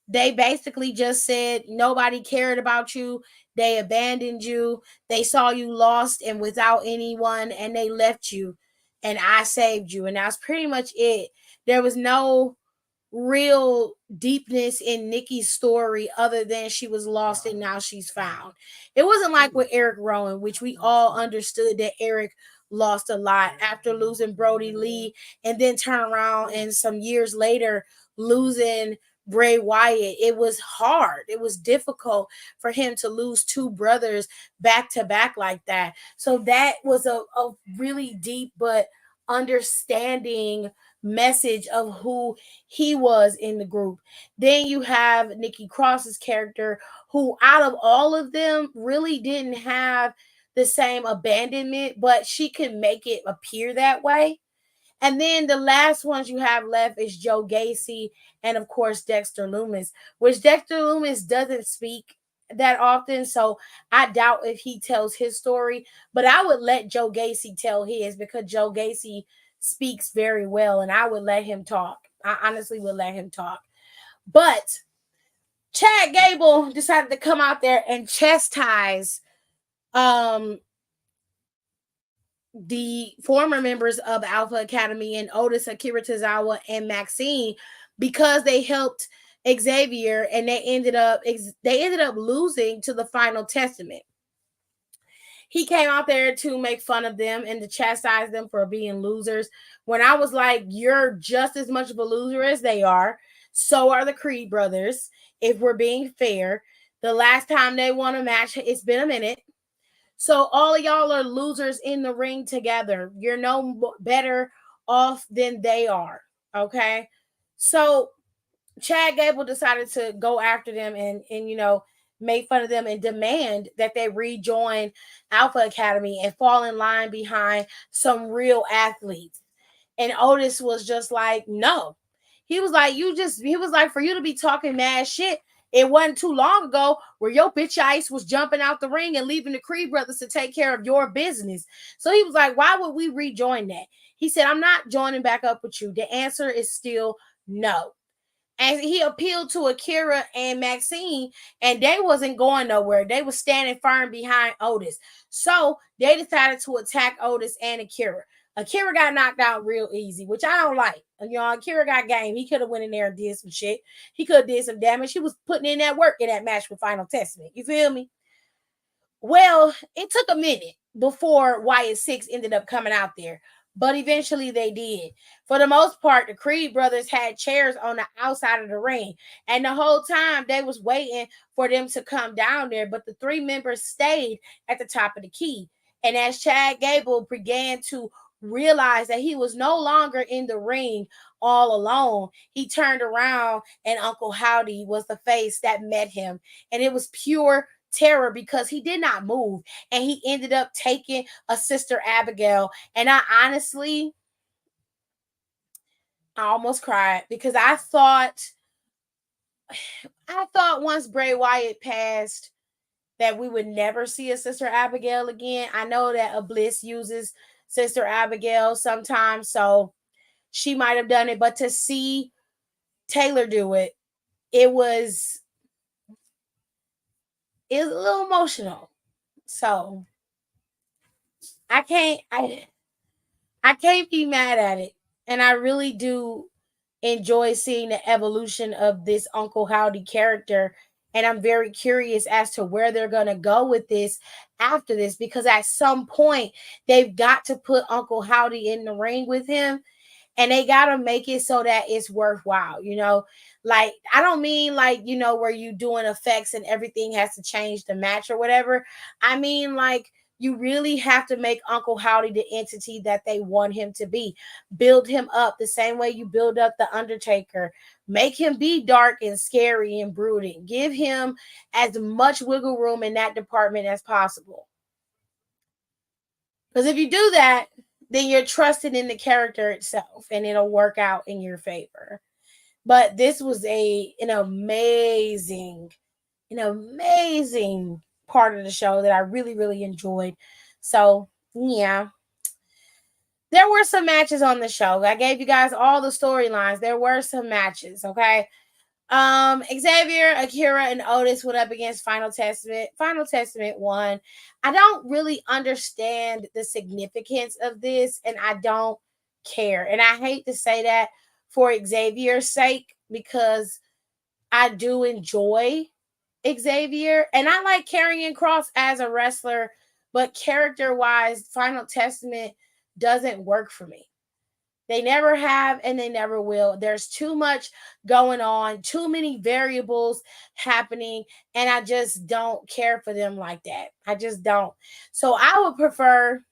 They basically just said nobody cared about you. They abandoned you. They saw you lost and without anyone, and they left you. And I saved you. And that's pretty much it. There was no real deepness in Nikki's story other than she was lost and now she's found. It wasn't like with Eric Rowan, which we all understood that Eric lost a lot after losing Brody Lee and then turn around and some years later losing Bray Wyatt. It was hard. It was difficult for him to lose two brothers back to back like that. So that was a really deep but understanding message of who he was in the group. Then you have Nikki Cross's character, who out of all of them really didn't have the same abandonment, but she can make it appear that way. And then the last ones you have left is Joe Gacy and, of course, Dexter Lumis, which Dexter Lumis doesn't speak that often. So I doubt if he tells his story, but I would let Joe Gacy tell his because Joe Gacy speaks very well and I would let him talk. I honestly would let him talk. But Chad Gable decided to come out there and chastise the former members of Alpha Academy and Otis, Akira Tozawa, and Maxine because they helped Xavier and they ended up losing to the Final Testament. He came out there to make fun of them and to chastise them for being losers. When I was like, you're just as much of a loser as they are. So are the Creed brothers. If we're being fair, the last time they won a match, it's been a minute. So all of y'all are losers in the ring together. You're no better off than they are. Okay. So Chad Gable decided to go after them and make fun of them and demand that they rejoin Alpha Academy and fall in line behind some real athletes. And Otis was just like, no. He was like, for you to be talking mad shit, it wasn't too long ago where your bitch ice was jumping out the ring and leaving the Creed brothers to take care of your business. So he was like, why would we rejoin that? He said, I'm not joining back up with you. The answer is still no. And he appealed to Akira and Maxine, and they wasn't going nowhere. They were standing firm behind Otis. So they decided to attack Otis and Akira. Akira got knocked out real easy, which I don't like. Akira got game. He could have went in there and did some shit. He could have did some damage. He was putting in that work in that match with Final Testament. You feel me? Well, it took a minute before Wyatt Six ended up coming out there. But eventually they did. For the most part, the Creed brothers had chairs on the outside of the ring. And the whole time they was waiting for them to come down there. But the three members stayed at the top of the key. And as Chad Gable began to realize that he was no longer in the ring all alone, he turned around and Uncle Howdy was the face that met him. And it was pure terror because he did not move and he ended up taking a Sister Abigail. And I almost cried because I thought once Bray Wyatt passed that we would never see a Sister Abigail again. I know that Bliss uses Sister Abigail sometimes, so she might have done it, but to see Taylor do it, it was a little emotional. So I can't be mad at it. And I really do enjoy seeing the evolution of this Uncle Howdy character. And I'm very curious as to where they're going to go with this after this, because at some point they've got to put Uncle Howdy in the ring with him. And they got to make it so that it's worthwhile, Like, I don't mean like, where you doing effects and everything has to change the match or whatever. I mean, like, you really have to make Uncle Howdy the entity that they want him to be. Build him up the same way you build up The Undertaker. Make him be dark and scary and brooding. Give him as much wiggle room in that department as possible. Because if you do that, then you're trusted in the character itself and it'll work out in your favor. But this was an amazing part of the show that I really, really enjoyed. So, yeah, there were some matches on the show. I gave you guys all the storylines. There were some matches, okay? Xavier, Akira, and Otis went up against Final Testament. Final Testament won. I don't really understand the significance of this, and I don't care. And I hate to say that for Xavier's sake, because I do enjoy Xavier, and I like Karrion Kross as a wrestler, but character-wise, Final Testament doesn't work for me. They never have and they never will. There's too much going on, too many variables happening, and I just don't care for them like that. I just don't. So I would prefer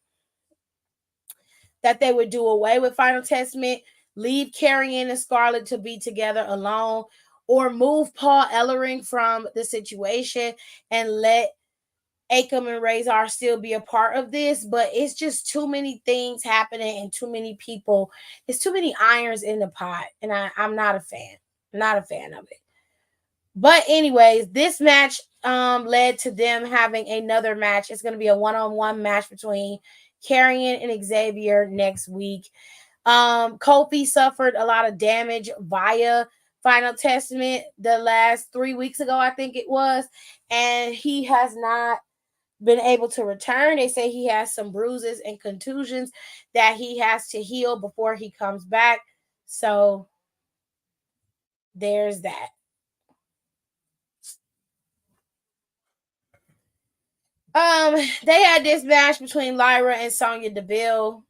that they would do away with Final Testament, leave Karrion and Scarlett to be together alone, or move Paul Ellering from the situation and let Akam and Razor still be a part of this, but it's just too many things happening and too many people. It's too many irons in the pot, and I'm not a fan. Not a fan of it. But anyways, this match led to them having another match. It's going to be a one-on-one match between Karrion and Xavier next week. Kofi suffered a lot of damage via Final Testament the last 3 weeks ago, I think it was, and he has not been able to return. They say he has some bruises and contusions that he has to heal before he comes back. So there's that. They had this match between Lyra and Sonya Deville.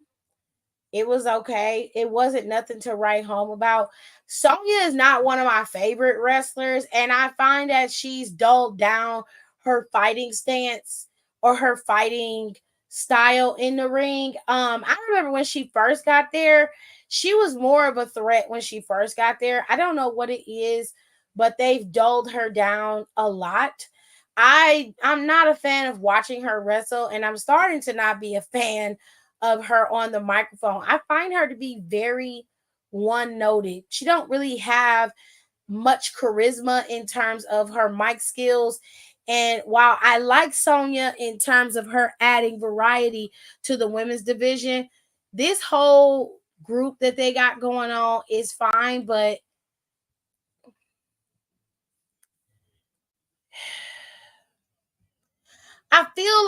It was okay. It wasn't nothing to write home about. Sonya is not one of my favorite wrestlers, and I find that she's dulled down her fighting stance or her fighting style in the ring. I remember when she first got there, she was more of a threat when she first got there. I don't know what it is, but they've dulled her down a lot. I'm not a fan of watching her wrestle, and I'm starting to not be a fan of her on the microphone. I find her to be very one-noted. She don't really have much charisma in terms of her mic skills. And while I like Sonya in terms of her adding variety to the women's division, this whole group that they got going on is fine, but I feel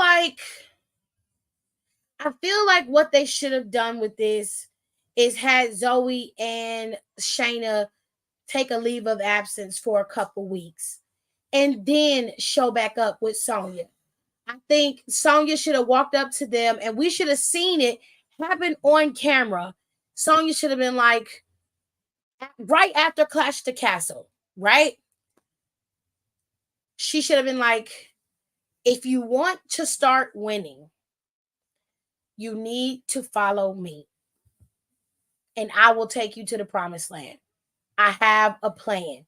like what they should have done with this is had Zoe and Shayna take a leave of absence for a couple weeks and then show back up with Sonya. I think Sonya should have walked up to them and we should have seen it happen on camera. Sonya should have been like, right after Clash the Castle, right? She should have been like, if you want to start winning, you need to follow me. And I will take you to the promised land. I have a plan.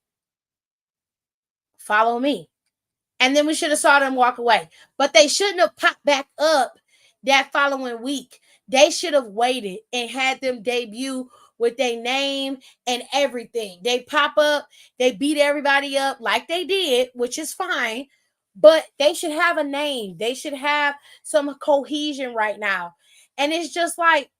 Follow me. And then we should have saw them walk away. But they shouldn't have popped back up that following week. They should have waited and had them debut with their name and everything. They pop up, they beat everybody up like they did, which is fine. But they should have a name. They should have some cohesion right now. And it's just like,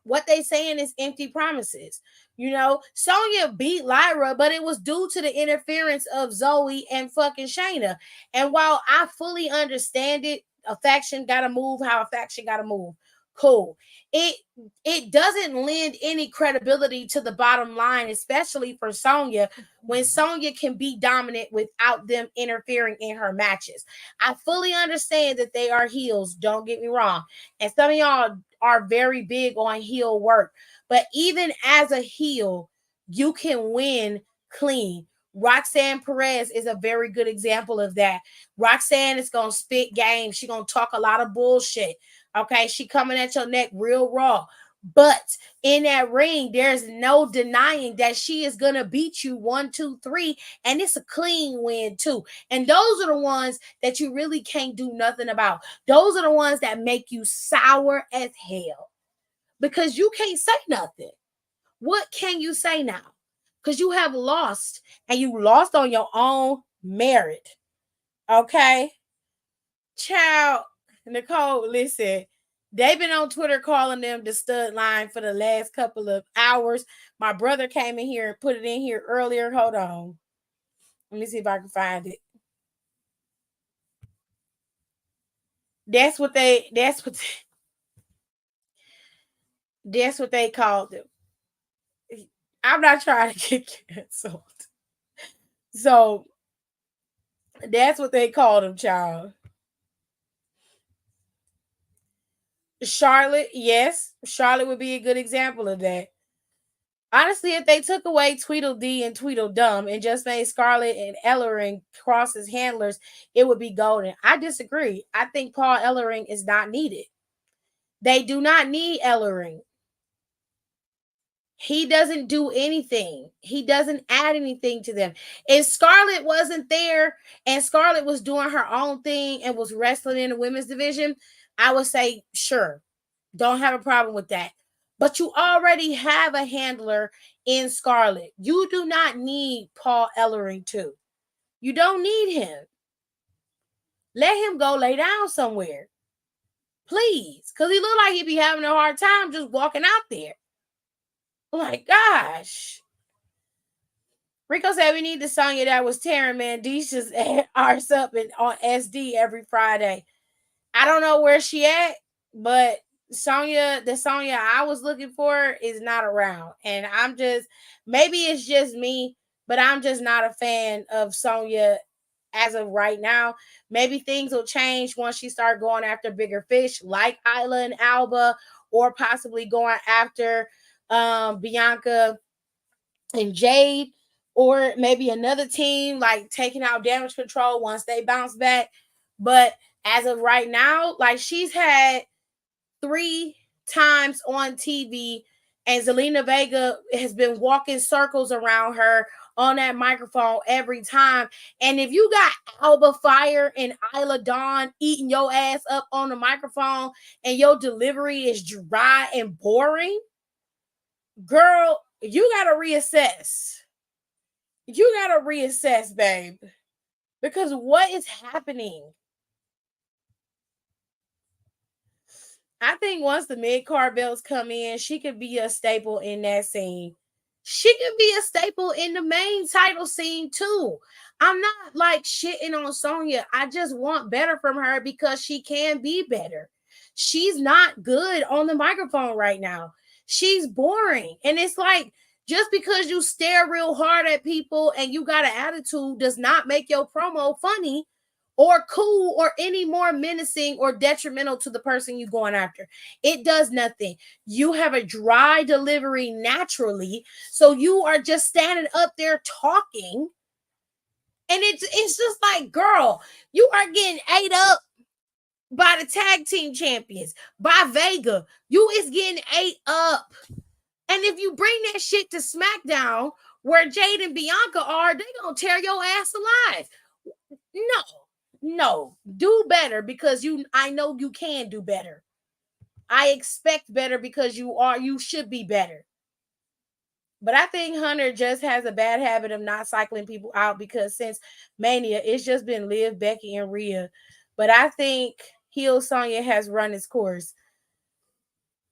what they saying is empty promises. You know, Sonya beat Lyra, but it was due to the interference of Zoe and fucking Shayna. And while I fully understand it, a faction gotta move how a faction gotta move. Cool. It doesn't lend any credibility to the bottom line, especially for Sonya, when Sonya can be dominant without them interfering in her matches. I fully understand that they are heels, don't get me wrong. And some of y'all are very big on heel work. But even as a heel, you can win clean. Roxanne Perez is a very good example of that. Roxanne is going to spit game. She's going to talk a lot of bullshit. Okay, she coming at your neck real raw. But in that ring, there's no denying that she is going to beat you 1, 2, 3. And it's a clean win too. And those are the ones that you really can't do nothing about. Those are the ones that make you sour as hell. Because you can't say nothing. What can you say now? Because you have lost. And you lost on your own merit. Okay? Child, Nicole, listen. They've been on Twitter calling them the stud line for the last couple of hours. My brother came in here and put it in here earlier. Hold on. Let me see if I can find it. That's what they called them. I'm not trying to get canceled. So that's what they called them, child. Charlotte, yes. Charlotte would be a good example of that. Honestly, if they took away Tweedledee and Tweedledum and just made Scarlett and Ellering cross as handlers, it would be golden. I disagree. I think Paul Ellering is not needed. They do not need Ellering. He doesn't do anything. He doesn't add anything to them. If Scarlett wasn't there and Scarlett was doing her own thing and was wrestling in the women's division, I would say, sure, don't have a problem with that. But you already have a handler in Scarlett. You do not need Paul Ellering too. You don't need him. Let him go lay down somewhere. Please. Because he look like he'd be having a hard time just walking out there. Like, gosh. Rico said we need the Sonya that was tearing Mandisha's arse up on SD every Friday. I don't know where she at, but the Sonya I was looking for is not around. And maybe it's just me, but I'm just not a fan of Sonya as of right now. Maybe things will change once she start going after bigger fish like Isla and Alba, or possibly going after Bianca and Jade, or maybe another team like taking out Damage Control once they bounce back. But as of right now, like, she's had 3 times on TV and Zelina Vega has been walking circles around her on that microphone every time. And if you got Alba Fire and Isla Dawn eating your ass up on the microphone and your delivery is dry and boring, girl, you got to reassess. You got to reassess, babe. Because what is happening? I think once the mid-card belts come in, she could be a staple in that scene. She could be a staple in the main title scene too. I'm not like shitting on Sonya. I just want better from her because she can be better. She's not good on the microphone right now. She's boring. And it's like, just because you stare real hard at people and you got an attitude does not make your promo funny or cool or any more menacing or detrimental to the person you're going after. It does nothing. You have a dry delivery naturally, so you are just standing up there talking, and it's just like, girl, you are getting ate up by the tag team champions, by Vega. You is getting ate up. And if you bring that shit to SmackDown, where Jade and Bianca are, they gonna tear your ass alive. No, do better, because I know you can do better. I expect better because you should be better. But I think Hunter just has a bad habit of not cycling people out, because since Mania, it's just been Liv, Becky, and Rhea. But I think heel Sonya has run its course.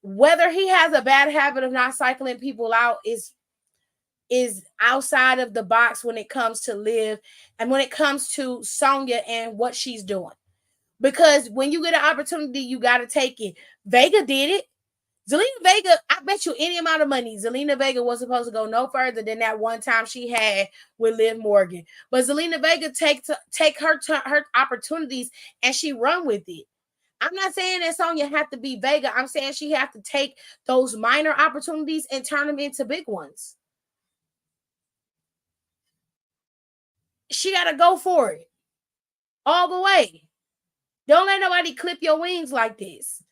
Whether he has a bad habit of not cycling people out is outside of the box when it comes to Liv and when it comes to Sonya and what she's doing. Because when you get an opportunity, you got to take it. Vega did it. Zelina Vega, I bet you any amount of money, Zelina Vega was supposed to go no further than that one time she had with Liv Morgan. But Zelina Vega take her opportunities and she run with it. I'm not saying that Sonya have to be Vega. I'm saying she have to take those minor opportunities and turn them into big ones. She got to go for it all the way. Don't let nobody clip your wings like this.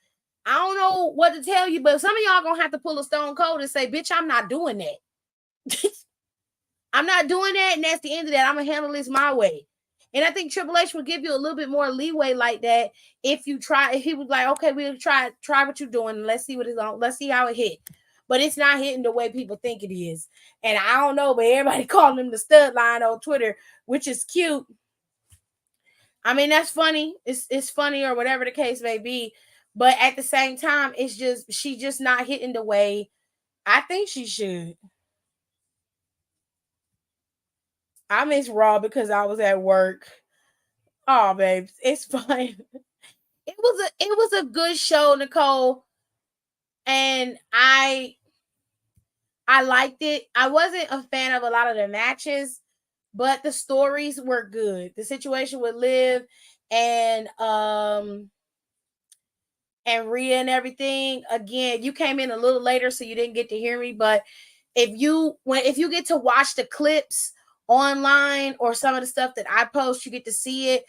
I don't know what to tell you, but some of y'all going to have to pull a Stone Cold and say, bitch, I'm not doing that. I'm not doing that, and that's the end of that. I'm going to handle this my way. And I think Triple H would give you a little bit more leeway like that if he was like, okay, we'll try what you're doing. Let's see what it's on. Let's see how it hit. But it's not hitting the way people think it is. And I don't know, but everybody calling him the stud line on Twitter, which is cute. I mean, that's funny. It's funny, or whatever the case may be. But at the same time, it's just she's just not hitting the way I think she should. I miss Raw because I was at work. Oh, babes, it's fine. It was a good show, Nicole, and I liked it. I wasn't a fan of a lot of the matches, but the stories were good. The situation with Liv and Rhea and everything. Again, you came in a little later, so you didn't get to hear me. But if you get to watch the clips online or some of the stuff that I post, you get to see it.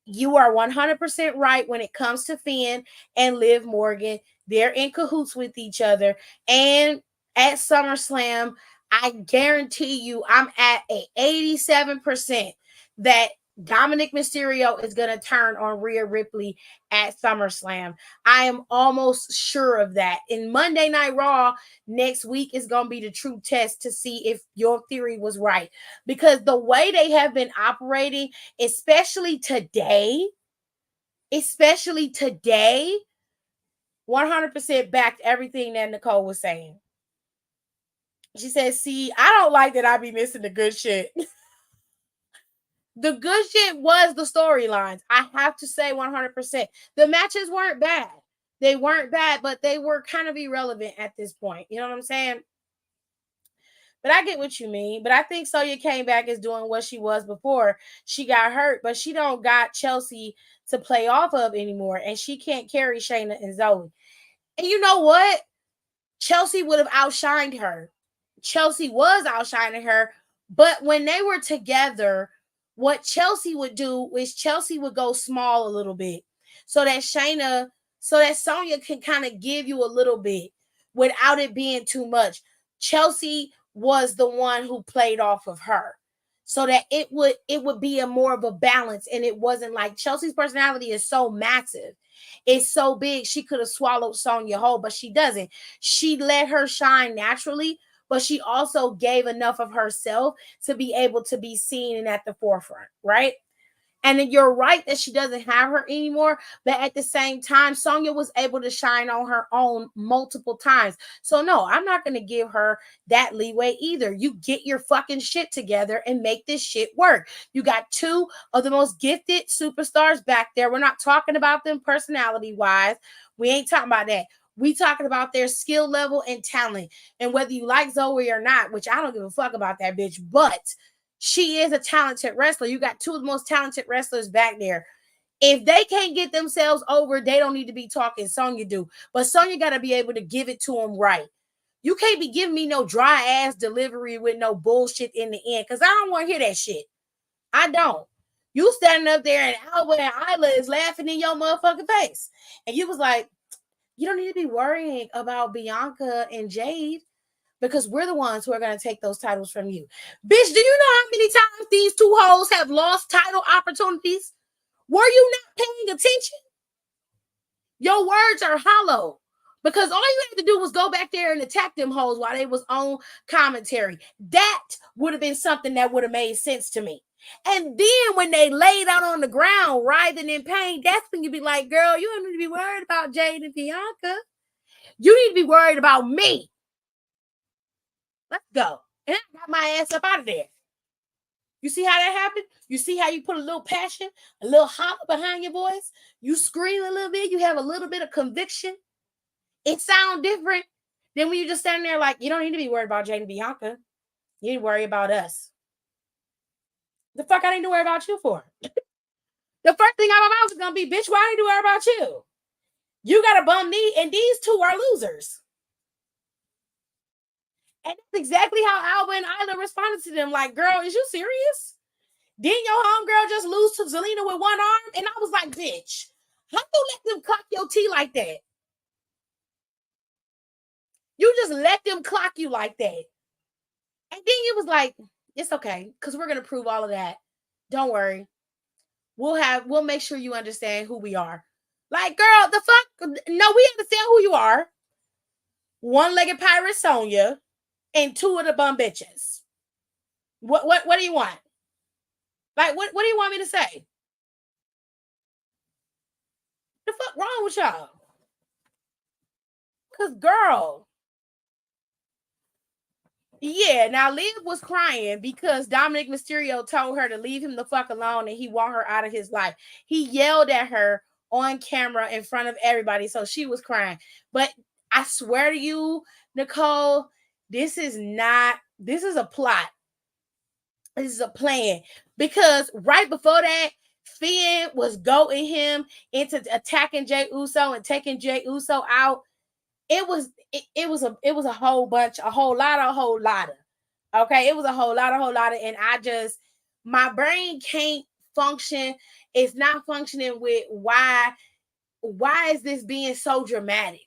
You are 100% right when it comes to Finn and Liv Morgan. They're in cahoots with each other. And at SummerSlam, I guarantee you I'm at a 87% that Dominic Mysterio is going to turn on Rhea Ripley at SummerSlam. I am almost sure of that. In Monday Night Raw next week is going to be the true test to see if your theory was right. Because the way they have been operating, especially today, 100% backed everything that Nicole was saying. She said, see, I don't like that I be missing the good shit. The good shit was the storylines. I have to say 100%. The matches weren't bad. They weren't bad, but they were kind of irrelevant at this point. You know what I'm saying? But I get what you mean. But I think Sonya came back as doing what she was before she got hurt, but she don't got Chelsea to play off of anymore, and she can't carry Shayna and Zoe. And you know what? Chelsea would have outshined her. Chelsea was outshining her, but when they were together, what Chelsea would do is Chelsea would go small a little bit so that Sonya can kind of give you a little bit without it being too much. Chelsea was the one who played off of her so that it would be a more of a balance, and it wasn't like Chelsea's personality is so massive. It's so big. She could have swallowed Sonya whole, but she doesn't. She let her shine naturally, but she also gave enough of herself to be able to be seen and at the forefront, right? And then you're right that she doesn't have her anymore, but at the same time, Sonya was able to shine on her own multiple times. So no, I'm not going to give her that leeway either. You get your fucking shit together and make this shit work. You got two of the most gifted superstars back there. We're not talking about them personality-wise. We ain't talking about that. We talking about their skill level and talent. And whether you like Zoe or not, which I don't give a fuck about that bitch, but she is a talented wrestler. You got two of the most talented wrestlers back there. If they can't get themselves over, they don't need to be talking. Sonya do. But Sonya got to be able to give it to them right. You can't be giving me no dry ass delivery with no bullshit in the end, because I don't want to hear that shit. I don't. You standing up there and Alba and Isla is laughing in your motherfucking face. And you was like, you don't need to be worrying about Bianca and Jade, because we're the ones who are going to take those titles from you. Bitch, do you know how many times these two hoes have lost title opportunities? Were you not paying attention? Your words are hollow, because all you had to do was go back there and attack them hoes while they was on commentary. That would have been something that would have made sense to me. And then when they laid out on the ground, writhing in pain, that's when you be like, girl, you don't need to be worried about Jade and Bianca. You need to be worried about me. Let's go. And I got my ass up out of there. You see how that happened? You see how you put a little passion, a little holler behind your voice? You scream a little bit. You have a little bit of conviction. It sounds different than when you just standing there like, you don't need to be worried about Jade and Bianca. You need to worry about us. The fuck I need to worry about you for? The first thing out of my mouth is going to be, bitch, why I need to worry about you? You got a bum knee, and these two are losers. And that's exactly how Alba and Isla responded to them. Like, girl, is you serious? Didn't your homegirl just lose to Zelina with one arm? And I was like, bitch, how you let them clock your tea like that? You just let them clock you like that. And then you was like, it's okay, because we're going to prove all of that. Don't worry. We'll make sure you understand who we are. Like, girl, the fuck? No, we understand who you are. One-legged pirate Sonya and two of the bum bitches. What do you want? Like, what do you want me to say? The fuck wrong with y'all? Cause girl, yeah. Now Liv was crying because Dominic Mysterio told her to leave him the fuck alone and he want her out of his life. He yelled at her on camera in front of everybody, so she was crying. But I swear to you, Nicole, this is a plot. This is a plan. Because right before that, Finn was goading him into attacking Jey Uso and taking Jey Uso out. It was a whole bunch, a whole lot of. Okay, it was a whole lot of, and my brain can't function. It's not functioning with why is this being so dramatic?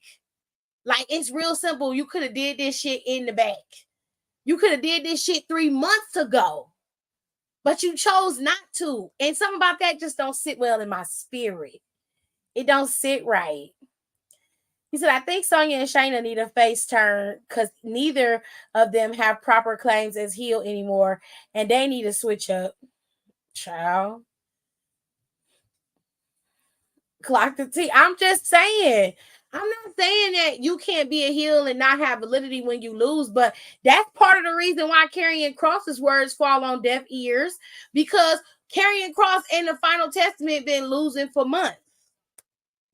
Like, it's real simple. You could have did this shit in the back. You could have did this shit 3 months ago. But you chose not to. And something about that just don't sit well in my spirit. It don't sit right. He said, I think Sonya and Shayna need a face turn because neither of them have proper claims as heel anymore. And they need to switch up. Child. Clock the T. I'm just saying. I'm not saying that you can't be a heel and not have validity when you lose, but that's part of the reason why Karrion Kross's words fall on deaf ears, because Karrion Kross in the Final Testament been losing for months.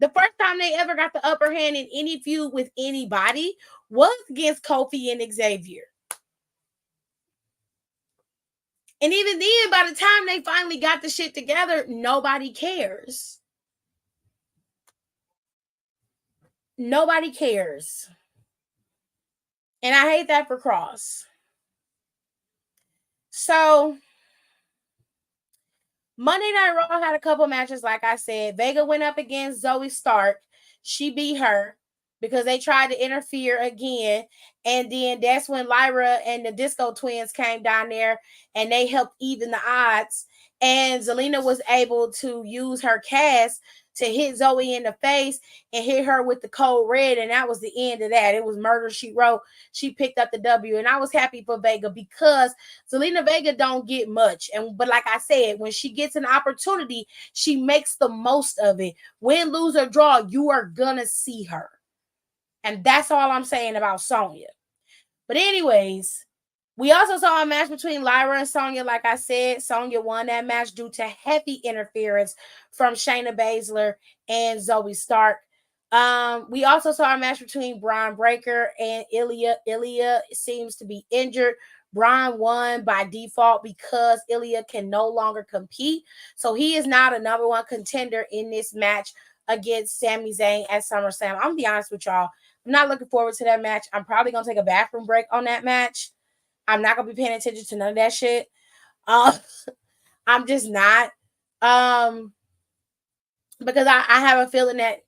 The first time they ever got the upper hand in any feud with anybody was against Kofi and Xavier. And even then, by the time they finally got the shit together, nobody cares. Nobody cares. And I hate that for Kross. So, Monday Night Raw had a couple matches, like I said. Vega went up against Zoe Stark. She beat her because they tried to interfere again. And then that's when Lyra and the Disco Twins came down there and they helped even the odds. And Zelina was able to use her cast to hit Zoe in the face and hit her with the cold red. And that was the end of that. It was murder, she wrote. She picked up the W. And I was happy for Vega because Zelina Vega don't get much. But like I said, when she gets an opportunity, she makes the most of it. Win, lose, or draw, you are gonna see her. And that's all I'm saying about Sonya. But anyways, we also saw a match between Lyra and Sonya. Like I said, Sonya won that match due to heavy interference from Shayna Baszler and Zoe Stark. We also saw a match between Bron Breakker and Ilya. Ilya seems to be injured. Bron won by default because Ilya can no longer compete. So he is not a number one contender in this match against Sami Zayn at SummerSlam. I'm gonna be honest with y'all. I'm not looking forward to that match. I'm probably gonna take a bathroom break on that match. I'm not gonna be paying attention to none of that shit. I'm just not. Because I have a feeling that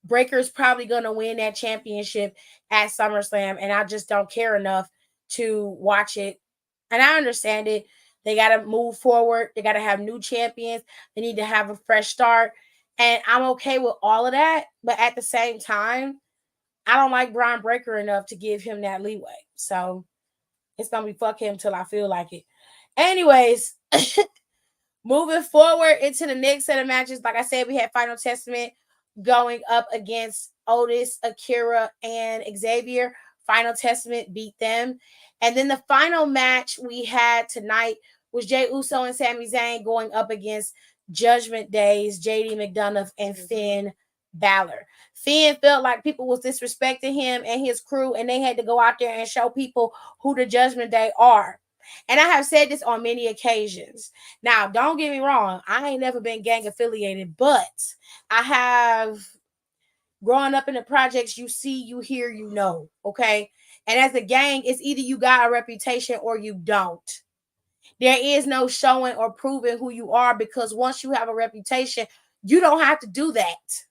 Breakker's probably gonna win that championship at SummerSlam, and I just don't care enough to watch it. And I understand it. They gotta move forward. They gotta have new champions. They need to have a fresh start. And I'm okay with all of that. But at the same time, I don't like Bron Breakker enough to give him that leeway. So it's going to be fuck him till I feel like it. Anyways, moving forward into the next set of matches. Like I said, we had Final Testament going up against Otis, Akira, and Xavier. Final Testament beat them. And then the final match we had tonight was Jey Uso and Sami Zayn going up against Judgment Day's JD McDonough and Finn Balor. Finn felt like people was disrespecting him and his crew, and they had to go out there and show people who the Judgment Day are. And I have said this on many occasions. Now, don't get me wrong. I ain't never been gang affiliated, but I have, growing up in the projects, you see, you hear, you know, okay? And as a gang, it's either you got a reputation or you don't. There is no showing or proving who you are, because once you have a reputation, you don't have to do that.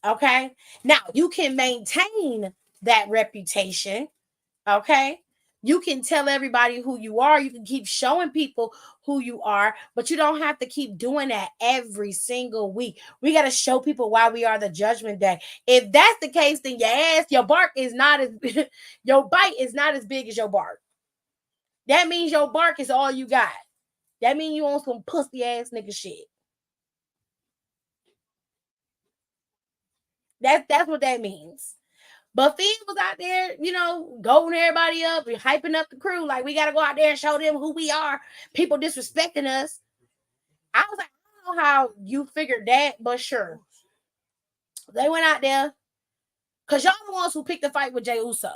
Okay? Now, you can maintain that reputation. Okay? You can tell everybody who you are. You can keep showing people who you are, but you don't have to keep doing that every single week. We got to show people why we are the Judgment Day. If that's the case, then your bark is not as your bite is not as big as your bark. That means your bark is all you got. That means you on some pussy ass nigga shit. That's what that means. But Finn was out there, you know, goading everybody up and hyping up the crew. Like, we got to go out there and show them who we are. People disrespecting us. I was like, I don't know how you figured that, but sure. They went out there because y'all the ones who picked the fight with Jey Uso.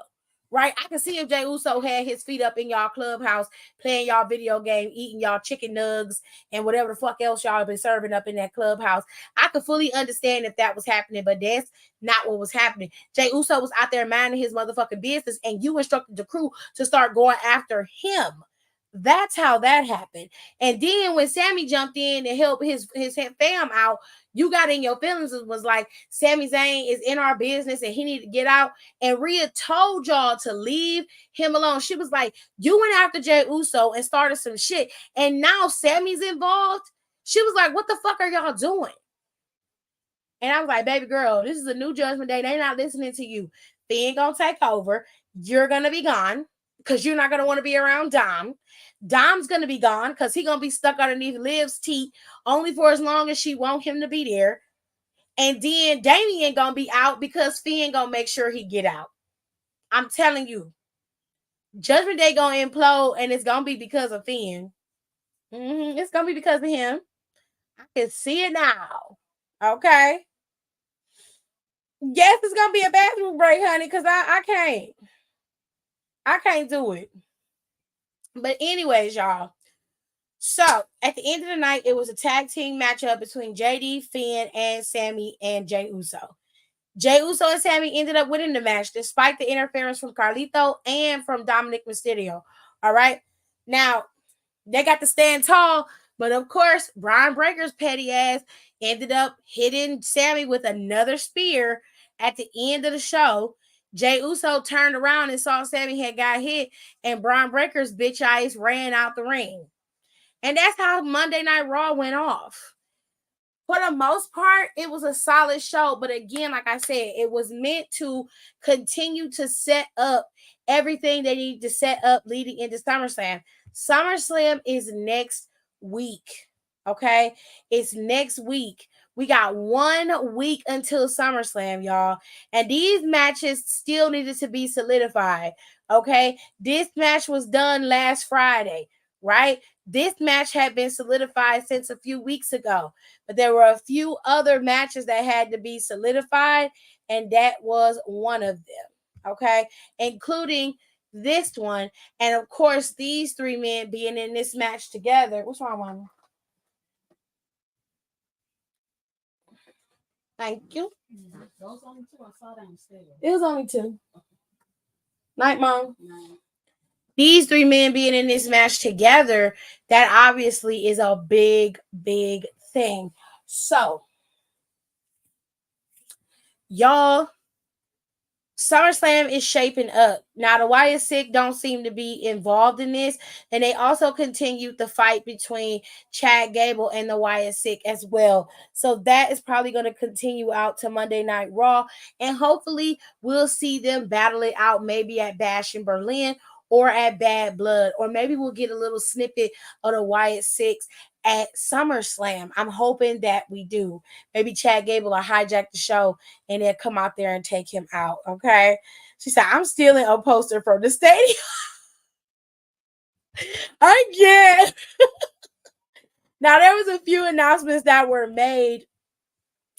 Right? I can see if Jey Uso had his feet up in y'all clubhouse, playing y'all video game, eating y'all chicken nugs and whatever the fuck else y'all been serving up in that clubhouse. I could fully understand if that was happening, but that's not what was happening. Jey Uso was out there minding his motherfucking business, and you instructed the crew to start going after him. That's how that happened. And then when Sami jumped in to help his fam out, you got in your feelings and was like, Sami Zayn is in our business and he need to get out. And Rhea told y'all to leave him alone. She was like, you went after Jey Uso and started some shit. And now Sami's involved. She was like, what the fuck are y'all doing? And I was like, baby girl, this is a new Judgment Day. They're not listening to you. Finn gonna take over. You're gonna be gone because you're not gonna want to be around Dom. Dom's gonna be gone because he's gonna be stuck underneath Liv's teeth only for as long as she want him to be there. And then Damian gonna be out because Finn gonna make sure he get out. I'm telling you, Judgment Day gonna implode, and it's gonna be because of Finn. It's gonna be because of him. I can see it now. Okay. Yes, it's gonna be a bathroom break, honey, because I can't do it. But anyways, y'all. So at the end of the night, it was a tag team matchup between JD, Finn, and Sami and Jey Uso. Jey Uso and Sami ended up winning the match despite the interference from Carlito and from Dominic Mysterio. All right. Now, they got to stand tall, but of course, Brian Breaker's petty ass ended up hitting Sami with another spear at the end of the show. Jey Uso turned around and saw Sami had got hit, and Brian Breaker's bitch ass ran out the ring. And that's how Monday Night Raw went off. For the most part, it was a solid show. But again, like I said, it was meant to continue to set up everything they need to set up leading into SummerSlam. SummerSlam is next week. Okay? It's next week. We got 1 week until SummerSlam, y'all. And these matches still needed to be solidified. Okay? This match was done last Friday, right? This match had been solidified since a few weeks ago, but there were a few other matches that had to be solidified, and that was one of them, okay? Including this one, and of course, these three men being in this match together. What's wrong, Mama? Thank you. Those only two I saw downstairs. It was only two. Night, Mom. Night. These three men being in this match together, that obviously is a big, big thing. So, y'all, SummerSlam is shaping up. Now, the Wyatt Six don't seem to be involved in this, and they also continued the fight between Chad Gable and the Wyatt Six as well. So that is probably going to continue out to Monday Night Raw, and hopefully we'll see them battle it out maybe at Bash in Berlin or at Bad Blood, or maybe we'll get a little snippet of the Wyatt Six at SummerSlam. I'm hoping that we do. Maybe Chad Gable will hijack the show and then come out there and take him out, okay? She said, I'm stealing a poster from the stadium. Again. Now, there was a few announcements that were made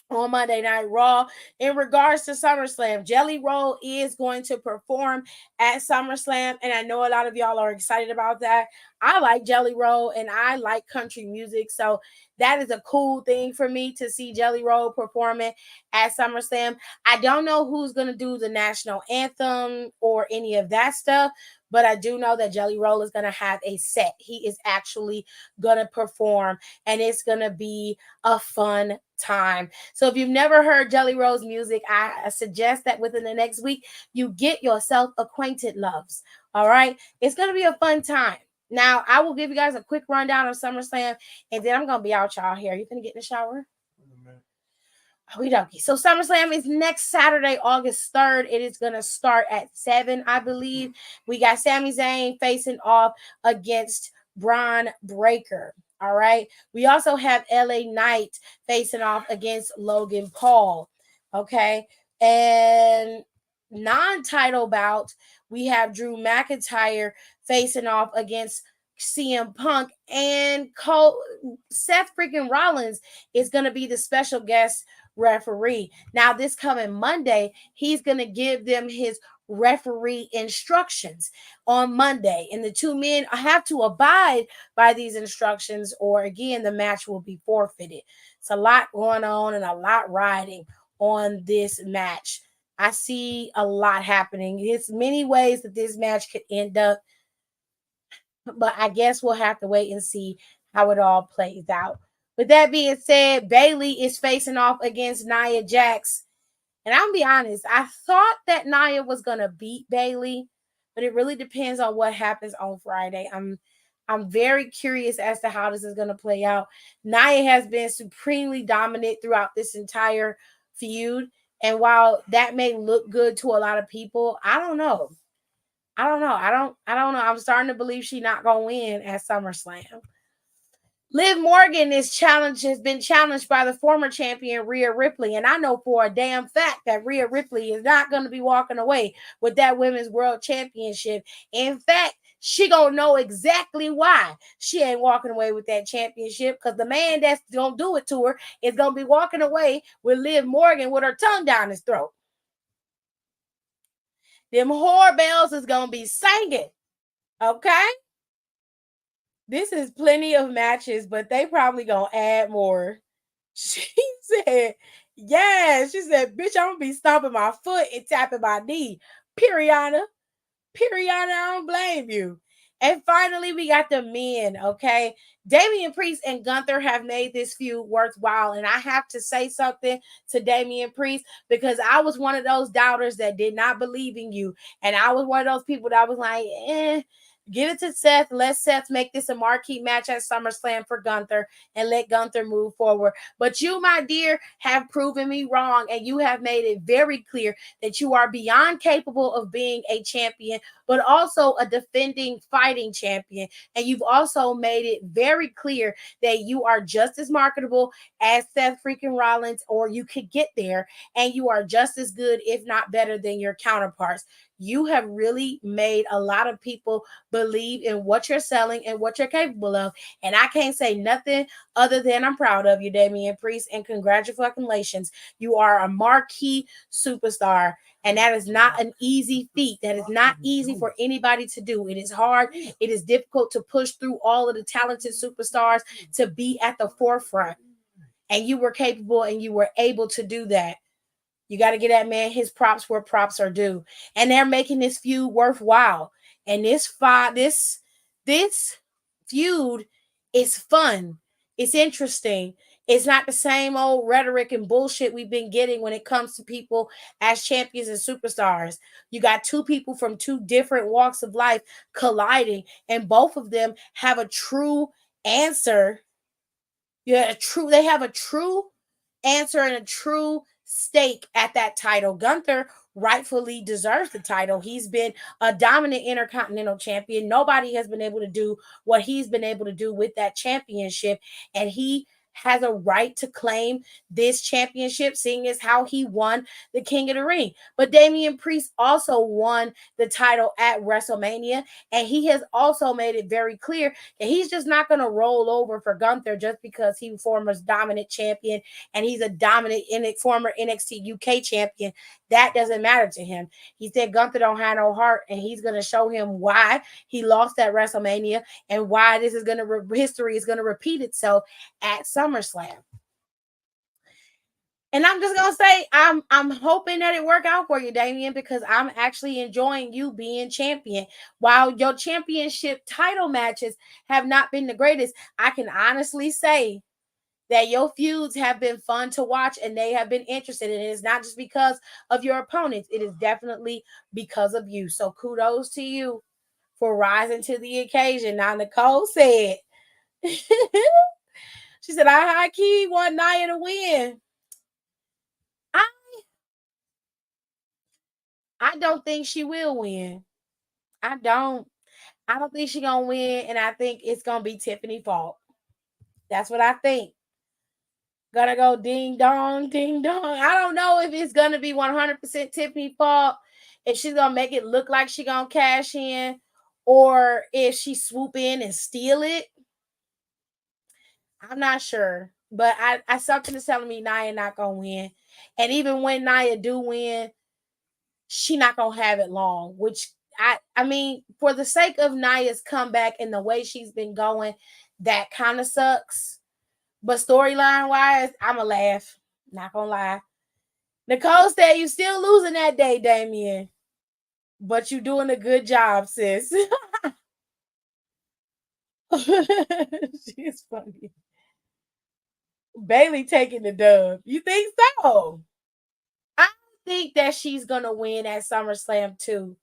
on Monday Night Raw in regards to SummerSlam. Jelly Roll is going to perform at SummerSlam, and I know a lot of y'all are excited about that. I like Jelly Roll, and I like country music, so that is a cool thing for me to see Jelly Roll performing at SummerSlam. I don't know who's going to do the national anthem or any of that stuff, but I do know that Jelly Roll is going to have a set. He is actually going to perform, and it's going to be a fun time. So if you've never heard Jelly Roll's music, I suggest that within the next week, you get yourself acquainted, loves. All right? It's going to be a fun time. Now, I will give you guys a quick rundown of SummerSlam, and then I'm going to be out, y'all, here. You finna get in the shower? Okey-dokey. So SummerSlam is next Saturday, August 3rd. It is going to start at 7, I believe. We got Sami Zayn facing off against Bron Breakker. All right. We also have LA Knight facing off against Logan Paul. Okay. And non-title bout, we have Drew McIntyre facing off against CM Punk, and Seth freaking Rollins is going to be the special guest referee. Now, this coming Monday, he's going to give them his referee instructions on Monday, and the two men have to abide by these instructions, or again, the match will be forfeited. It's a lot going on and a lot riding on this match. I see a lot happening. There's many ways that this match could end up, but I guess we'll have to wait and see how it all plays out. With that being said, Bayley is facing off against Nia Jax. And I'm gonna be honest, I thought that Nia was gonna beat Bayley, but it really depends on what happens on Friday. I'm very curious as to how this is gonna play out. Nia has been supremely dominant throughout this entire feud. And while that may look good to a lot of people, I don't know. I don't know. I'm starting to believe she's not gonna win at SummerSlam. Liv Morgan has been challenged by the former champion Rhea Ripley, and I know for a damn fact that Rhea Ripley is not going to be walking away with that Women's World Championship. In fact, she gonna know exactly why she ain't walking away with that championship, because the man that's gonna do it to her is gonna be walking away with Liv Morgan with her tongue down his throat. Them whore bells is gonna be singing, okay? This is plenty of matches, but they probably gonna add more. She said, yeah, she said, bitch, I'm gonna be stomping my foot and tapping my knee. Periana, I don't blame you. And finally, we got the men, okay? Damian Priest and Gunther have made this feud worthwhile. And I have to say something to Damian Priest, because I was one of those doubters that did not believe in you. And I was one of those people that was like, give it to Seth. Let Seth make this a marquee match at SummerSlam for Gunther and let Gunther move forward. But you, my dear, have proven me wrong, and you have made it very clear that you are beyond capable of being a champion, but also a defending, fighting champion. And you've also made it very clear that you are just as marketable as Seth freaking Rollins, or you could get there, and you are just as good, if not better, than your counterparts. You have really made a lot of people believe in what you're selling and what you're capable of. And I can't say nothing other than I'm proud of you, Damian Priest, and congratulations. You are a marquee superstar. And that is not an easy feat. That is not easy for anybody to do. It is hard. It is difficult to push through all of the talented superstars to be at the forefront. And you were capable and you were able to do that. You got to get that man his props where props are due. And they're making this feud worthwhile. And this feud is fun. It's interesting. It's not the same old rhetoric and bullshit we've been getting when it comes to people as champions and superstars. You got two people from two different walks of life colliding, and both of them have a true answer. They have a true answer and a true stake at that title. Gunther rightfully deserves the title. He's been a dominant intercontinental champion. Nobody has been able to do what he's been able to do with that championship, and he has a right to claim this championship, seeing as how he won the King of the Ring. But Damian Priest also won the title at WrestleMania, and he has also made it very clear that he's just not going to roll over for Gunther just because he's former dominant champion and he's a dominant former NXT UK champion. That doesn't matter to him. He said Gunther don't have no heart, and he's going to show him why he lost at WrestleMania and why this is history is going to repeat itself at SummerSlam. And I'm just gonna say, I'm hoping that it work out for you, Damian, because I'm actually enjoying you being champion. While your championship title matches have not been the greatest, I can honestly say that your feuds have been fun to watch and they have been interested. And it's not just because of your opponents. It is definitely because of you. So kudos to you for rising to the occasion. Now, Nicole said, she said, I high key want Nia to win. I don't think she will win. I don't think she's gonna win, and I think it's gonna be Tiffany's fault. That's what I think. Gonna go ding dong, ding dong. I don't know if it's gonna be 100% Tiffany's fault, if she's gonna make it look like she gonna cash in, or if she swoop in and steal it. I'm not sure. But I something is telling me Nia not gonna win. And even when Nia do win, she not gonna have it long, which I mean, for the sake of Nia's comeback and the way she's been going, that kind of sucks. But storyline wise, I'ma laugh. Not gonna lie. Nicole said you still losing that day, Damien. But you doing a good job, sis. She's funny. Bailey taking the dub. You think so? I think that she's gonna win at SummerSlam too.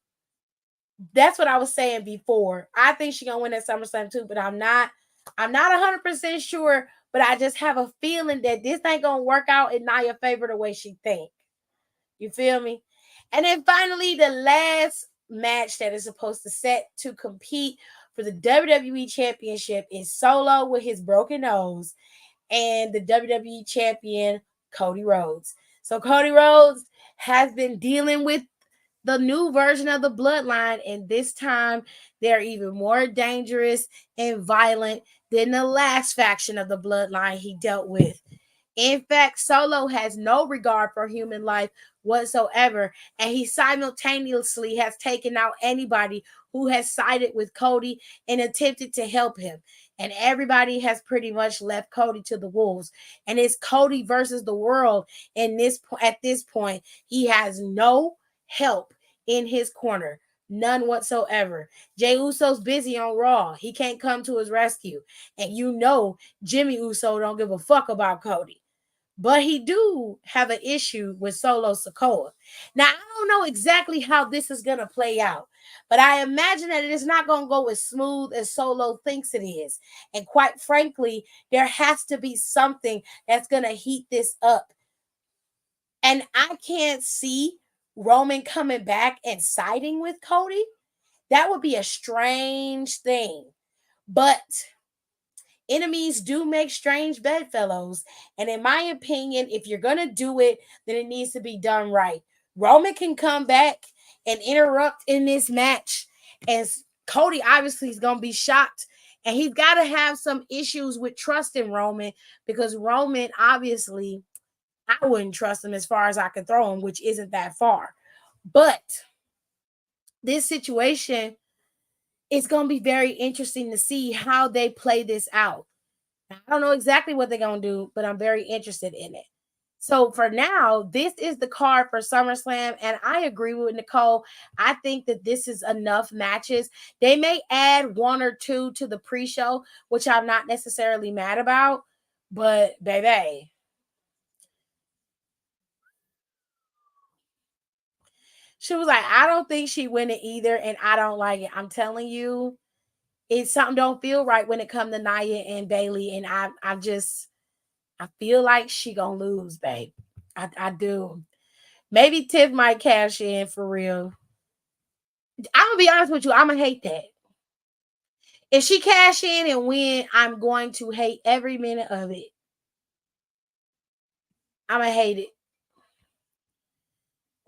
That's what I was saying before. I think she's gonna win at SummerSlam too, but I'm not 100% sure. But I just have a feeling that this ain't gonna work out in Nia's favor the way she think. You feel me? And then finally, the last match that is supposed to set to compete for the WWE Championship is Solo with his broken nose and the WWE Champion Cody Rhodes. So Cody Rhodes has been dealing with the new version of the Bloodline, and this time they're even more dangerous and violent than the last faction of the Bloodline he dealt with. In fact, Solo has no regard for human life whatsoever, and he simultaneously has taken out anybody who has sided with Cody and attempted to help him. And everybody has pretty much left Cody to the wolves. And it's Cody versus the world. And at this point, he has no help in his corner. None whatsoever. Jey Uso's busy on Raw. He can't come to his rescue. And you know Jimmy Uso don't give a fuck about Cody. But he do have an issue with Solo Sikoa. Now, I don't know exactly how this is going to play out, but I imagine that it is not going to go as smooth as Solo thinks it is. And quite frankly, there has to be something that's going to heat this up. And I can't see Roman coming back and siding with Cody. That would be a strange thing. But enemies do make strange bedfellows. And in my opinion, if you're going to do it, then it needs to be done right. Roman can come back and interrupt in this match. And Cody obviously is going to be shocked. And he's got to have some issues with trusting Roman, because Roman, obviously, I wouldn't trust him as far as I could throw him, which isn't that far. But this situation, it's going to be very interesting to see how they play this out. I don't know exactly what they're going to do, but I'm very interested in it. So for now, this is the card for SummerSlam, and I agree with Nicole. I think that this is enough matches. They may add one or two to the pre-show, which I'm not necessarily mad about, but baby. She was like, I don't think she win it either, and I don't like it. I'm telling you, it's something don't feel right when it comes to Nia and Bailey, and I feel like she gonna lose, babe. I do. Maybe Tiff might cash in for real. I'm gonna be honest with you, I'm gonna hate that. If she cash in and win, I'm going to hate every minute of it. I'm gonna hate it.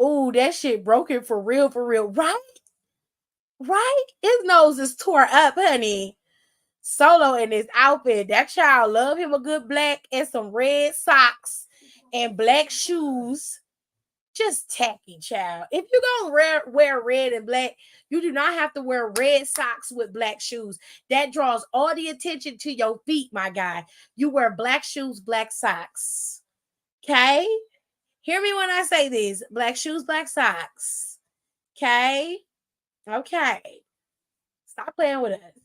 Oh, that shit broken for real, right? Right? His nose is tore up, honey. Solo in his outfit. That child love him a good black and some red socks and black shoes. Just tacky, child. If you're gonna wear red and black, you do not have to wear red socks with black shoes. That draws all the attention to your feet, my guy. You wear black shoes, black socks. Okay? Hear me when I say this. Black shoes, black socks. Okay? Okay. Stop playing with us.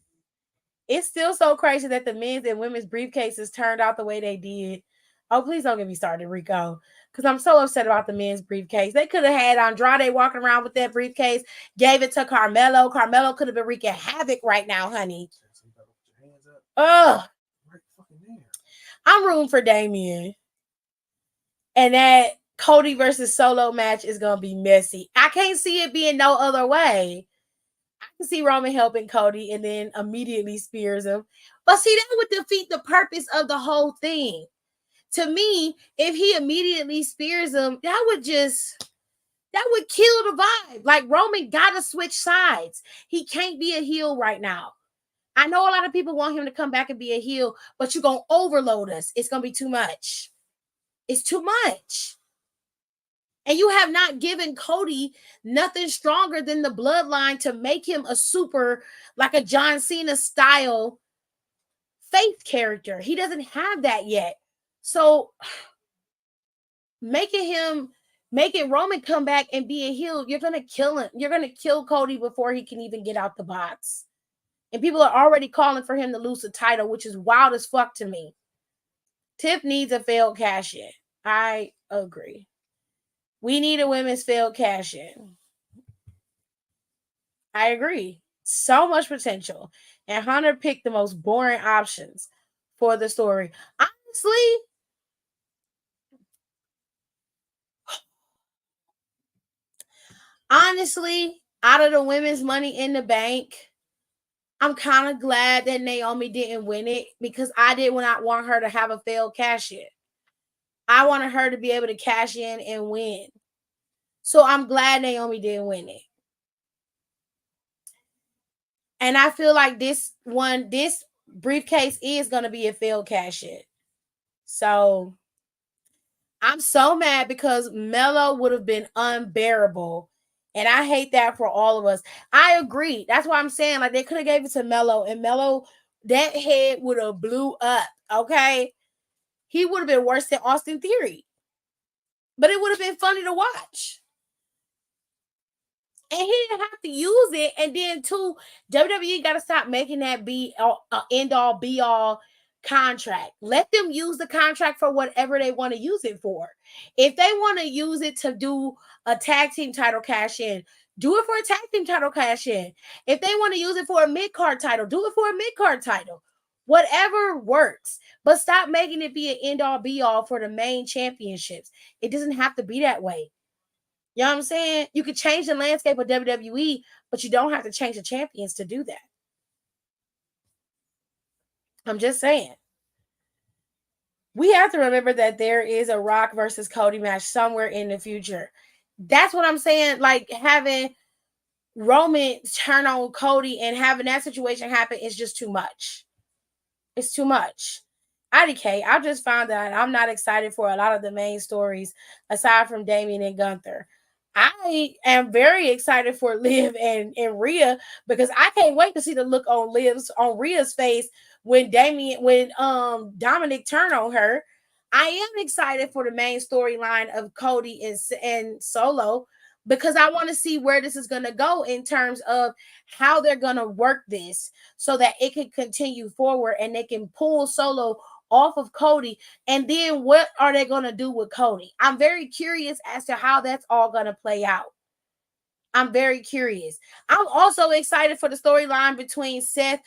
It's still so crazy that the men's and women's briefcases turned out the way they did. Oh, please don't get me started, Rico, because I'm so upset about the men's briefcase. They could have had Andrade walking around with that briefcase, gave it to Carmelo. Carmelo could have been wreaking havoc right now, honey. Ugh. I'm rooting for Damien. And that Cody versus Solo match is going to be messy. I can't see it being no other way. I can see Roman helping Cody and then immediately spears him. But see, that would defeat the purpose of the whole thing. To me, if he immediately spears him, that would That would kill the vibe. Like, Roman gotta switch sides. He can't be a heel right now. I know a lot of people want him to come back and be a heel, but you're gonna overload us. It's gonna be too much. It's too much. And you have not given Cody nothing stronger than the bloodline to make him a super, like a John Cena style faith character. He doesn't have that yet. So making Roman come back and be a heel, you're gonna kill him. You're gonna kill Cody before he can even get out the box. And people are already calling for him to lose the title, which is wild as fuck to me. Tiff needs a failed cash in. I agree. We need a women's failed cash in. I agree. So much potential. And Hunter picked the most boring options for the story. Honestly, out of the women's Money in the Bank, I'm kind of glad that Naomi didn't win it, because I did not want her to have a failed cash in. I wanted her to be able to cash in and win. So I'm glad Naomi didn't win it. And I feel like this briefcase is going to be a failed cash in. So I'm so mad, because Melo would have been unbearable. And I hate that for all of us. I agree. That's why I'm saying, like, they could have gave it to Melo, and Melo, that head would have blew up. Okay. He would have been worse than Austin Theory. But it would have been funny to watch. And he didn't have to use it. And then, too, WWE got to stop making that be end all be all contract. Let them use the contract for whatever they want to use it for. If they want to use it to do a tag team title cash in, do it for a tag team title cash in. If they want to use it for a mid-card title, do it for a mid-card title. Whatever works. But stop making it be an end all be all for the main championships. It doesn't have to be that way. You know what I'm saying? You could change the landscape of WWE, but you don't have to change the champions to do that. I'm just saying. We have to remember that there is a Rock versus Cody match somewhere in the future. That's what I'm saying. Like, having Roman turn on Cody and having that situation happen is just too much. It's too much. IDK, I just found that I'm not excited for a lot of the main stories aside from Damian and Gunther. I am very excited for Liv and Rhea, because I can't wait to see the look on Rhea's face when Dominic turned on her. I am excited for the main storyline of Cody and Solo, because I want to see where this is going to go in terms of how they're going to work this so that it can continue forward and they can pull Solo off of Cody. And then what are they going to do with Cody? I'm very curious as to how that's all going to play out. I'm very curious. I'm also excited for the storyline between Seth,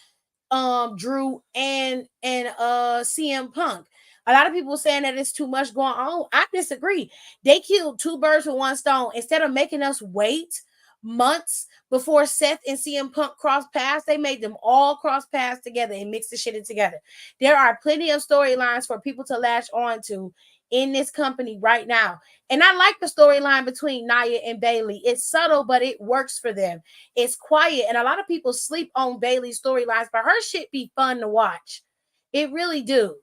Drew, and CM Punk. A lot of people saying that it's too much going on. I disagree. They killed two birds with one stone. Instead of making us wait months before Seth and CM Punk cross paths, they made them all cross paths together and mix the shit in together. There are plenty of storylines for people to latch on to in this company right now. And I like the storyline between Nia and Bayley. It's subtle, but it works for them. It's quiet. And a lot of people sleep on Bayley's storylines, but her shit be fun to watch. It really do.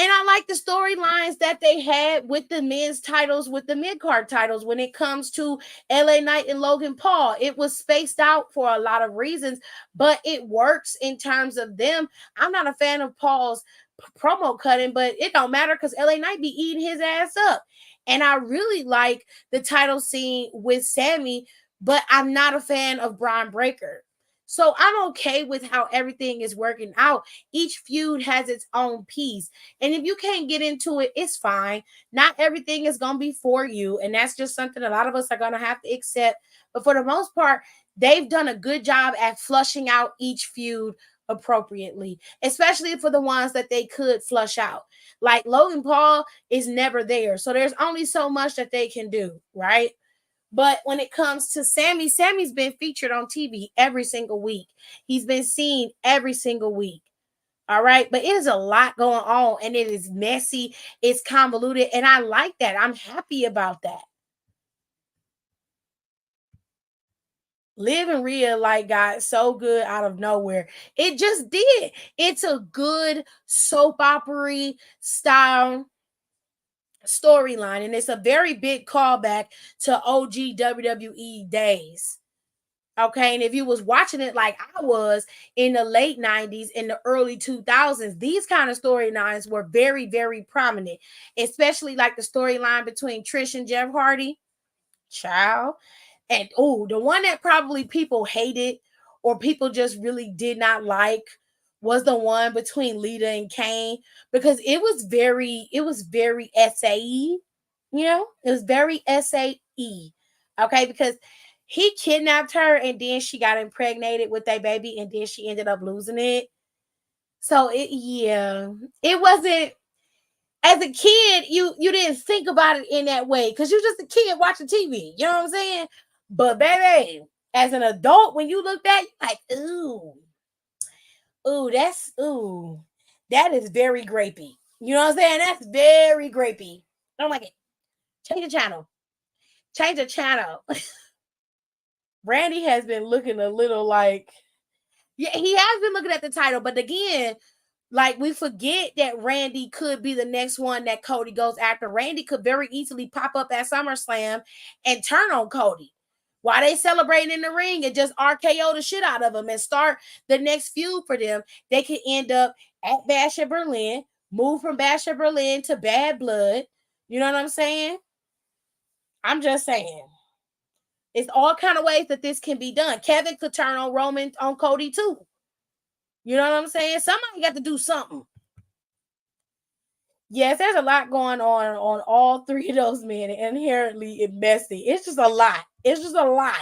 And I like the storylines that they had with the men's titles, with the mid-card titles, when it comes to LA Knight and Logan Paul. It was spaced out for a lot of reasons, but it works in terms of them. I'm not a fan of Paul's promo cutting, but it don't matter, because LA Knight be eating his ass up. And I really like the title scene with Sammy, but I'm not a fan of Bron Breakker. So I'm okay with how everything is working out. Each feud has its own piece. And if you can't get into it, it's fine. Not everything is going to be for you. And that's just something a lot of us are going to have to accept. But for the most part, they've done a good job at flushing out each feud appropriately, especially for the ones that they could flush out. Like Logan Paul is never there. So there's only so much that they can do, right? But when it comes to Sammy, Sammy's been featured on TV every single week. He's been seen every single week. All right. But it is a lot going on, and it is messy. It's convoluted. And I like that. I'm happy about that. Liv and Rhea like got so good out of nowhere. It just did. It's a good soap opera style storyline, and it's a very big callback to OG WWE days. Okay, and if you was watching it like I was in the late 90s, in the early 2000s, these kind of storylines were very, very prominent, especially like the storyline between Trish and Jeff Hardy. Child. And the one that probably people hated or people just really did not like was the one between Lita and Kane, because it was very SAE, it was very SAE. Okay, because he kidnapped her and then she got impregnated with a baby and then she ended up losing it. So it wasn't, as a kid, you didn't think about it in that way because you're just a kid watching TV. You know what I'm saying? But baby, as an adult, when you look back, you're like, that is very grapey. You know what I'm saying? That's very grapey. I don't like it. Change the channel. Change the channel. Randy has been looking a little like, yeah, he has been looking at the title, but again, like, we forget that Randy could be the next one that Cody goes after. Randy could very easily pop up at SummerSlam and turn on Cody while they celebrating in the ring and just RKO the shit out of him and start the next feud for them. They could end up at Bash at Berlin, move from Bash at Berlin to Bad Blood. You know what I'm saying? I'm just saying. It's all kind of ways that this can be done. Kevin could turn on Roman on Cody too. You know what I'm saying? Somebody got to do something. Yes, there's a lot going on all three of those men. Inherently, it's messy. It's just a lot. It's just a lot.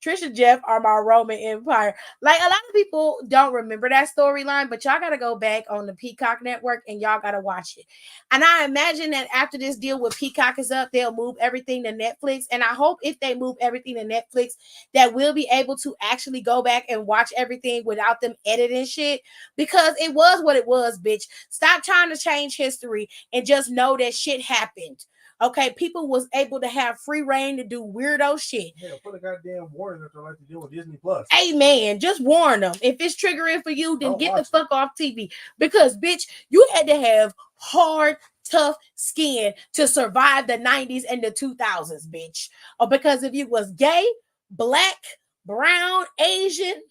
Trish and Jeff are my Roman Empire. Like, a lot of people don't remember that storyline, but y'all got to go back on the Peacock network and y'all got to watch it. And I imagine that after this deal with Peacock is up, they'll move everything to Netflix. And I hope if they move everything to Netflix, that we'll be able to actually go back and watch everything without them editing shit, because it was what it was, bitch. Stop trying to change history and just know that shit happened. Okay, people was able to have free reign to do weirdo shit. Yeah, put a goddamn warning if they like to deal with Disney Plus. Amen. Just warn them. If it's triggering for you, then Don't get the watch fuck off TV. Because, bitch, you had to have hard, tough skin to survive the 90s and the 2000s, bitch. Or because if you was gay, black, brown, Asian,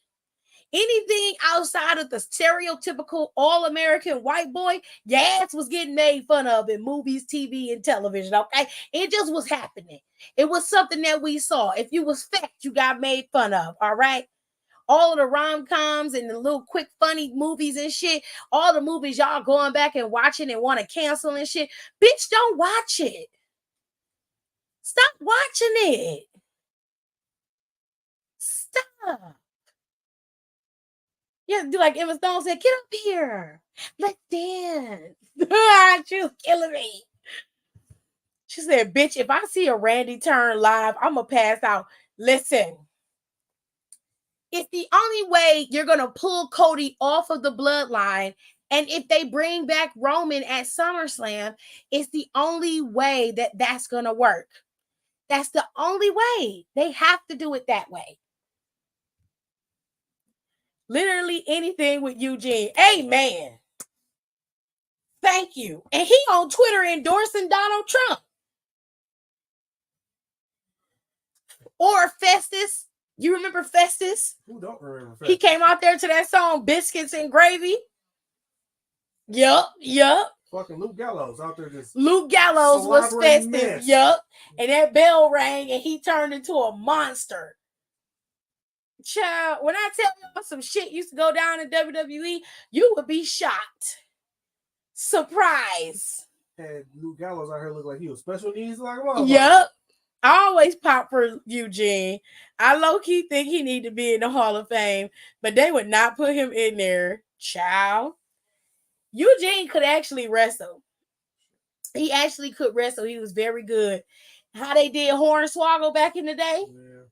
anything outside of the stereotypical all-American white boy, your ass was getting made fun of in movies, TV, and television, okay? It just was happening. It was something that we saw. If you was fat, you got made fun of, all right? All of the rom-coms and the little quick funny movies and shit, all the movies y'all going back and watching and want to cancel and shit, bitch, don't watch it. Stop watching it. Stop. Yeah, do like Emma Stone said, get up here. Let's dance. She was killing me. She said, bitch, if I see a Randy turn live, I'm going to pass out. Listen, it's the only way you're going to pull Cody off of the bloodline. And if they bring back Roman at SummerSlam, it's the only way that that's going to work. That's the only way. They have to do it that way. Literally anything with Eugene. Amen. Thank you. And he on Twitter endorsing Donald Trump. Or Festus. You remember Festus? Who don't remember Festus? He came out there to that song, Biscuits and Gravy. Yup. Fucking Luke Gallows out there just... Luke Gallows was Festus. Mess. Yup. And that bell rang and he turned into a monster. Child, when I tell you some shit used to go down in WWE, you would be shocked. Surprise. Had Luke Gallows out here look like he was special needs like a motherfucker. Yep. I always pop for Eugene. I low-key think he need to be in the Hall of Fame, but they would not put him in there. Child. Eugene could actually wrestle. He actually could wrestle. He was very good. How they did Hornswoggle back in the day? Yeah.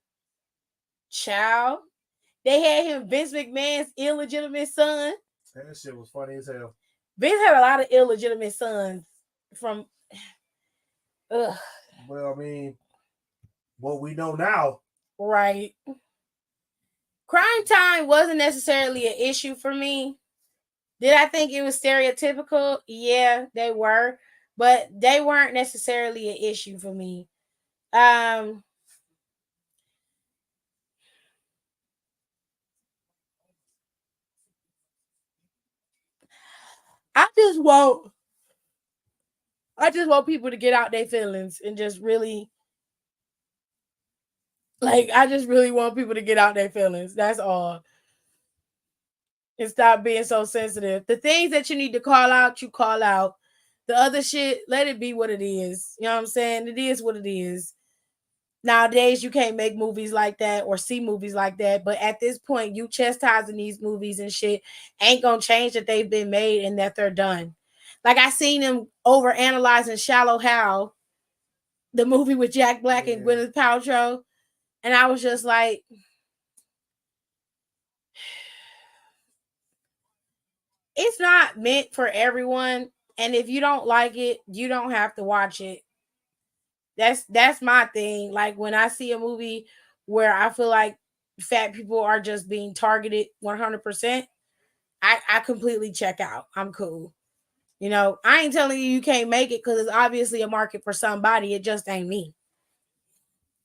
Child. They had him, Vince McMahon's illegitimate son. That shit was funny as hell. Vince had a lot of illegitimate sons from... Ugh. Well, I mean, what we know now. Right. Crime Time wasn't necessarily an issue for me. Did I think it was stereotypical? Yeah, they were, but they weren't necessarily an issue for me. I just want people to get out their feelings and just really I just really want people to get out their feelings. That's all. And stop being so sensitive. The things that you need to call out, you call out. The other shit, let it be what it is. You know what I'm saying? It is what it is. Nowadays, you can't make movies like that or see movies like that. But at this point, you chastising these movies and shit ain't gonna change that they've been made and that they're done. Like I seen them over analyzing Shallow Hal, the movie with Jack Black and Gwyneth Paltrow, and I was just like, it's not meant for everyone. And if you don't like it, you don't have to watch it. That's my thing. Like when I see a movie where I feel like fat people are just being targeted 100%, I completely check out. I'm cool. You know, I ain't telling you can't make it because it's obviously a market for somebody. It just ain't me.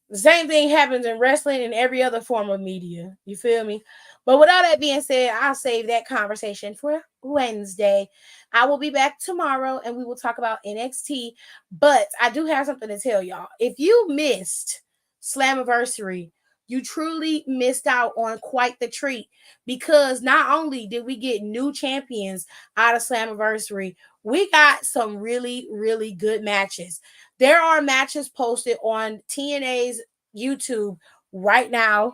The same thing happens in wrestling and every other form of media. You feel me? But with all that being said, I'll save that conversation for Wednesday. I will be back tomorrow and we will talk about NXT. But I do have something to tell y'all. If you missed Slammiversary, you truly missed out on quite the treat because not only did we get new champions out of Slammiversary, we got some really, really good matches. There are matches posted on TNA's YouTube right now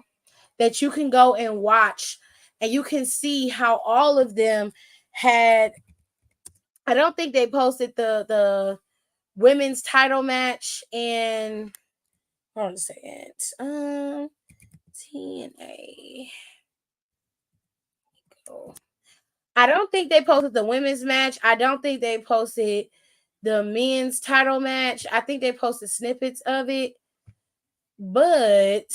that you can go and watch, and you can see how all of them had. I don't think they posted the women's title match and hold on a second. TNA. Go. I don't think they posted the women's match. I don't think they posted the men's title match. I think they posted snippets of it. But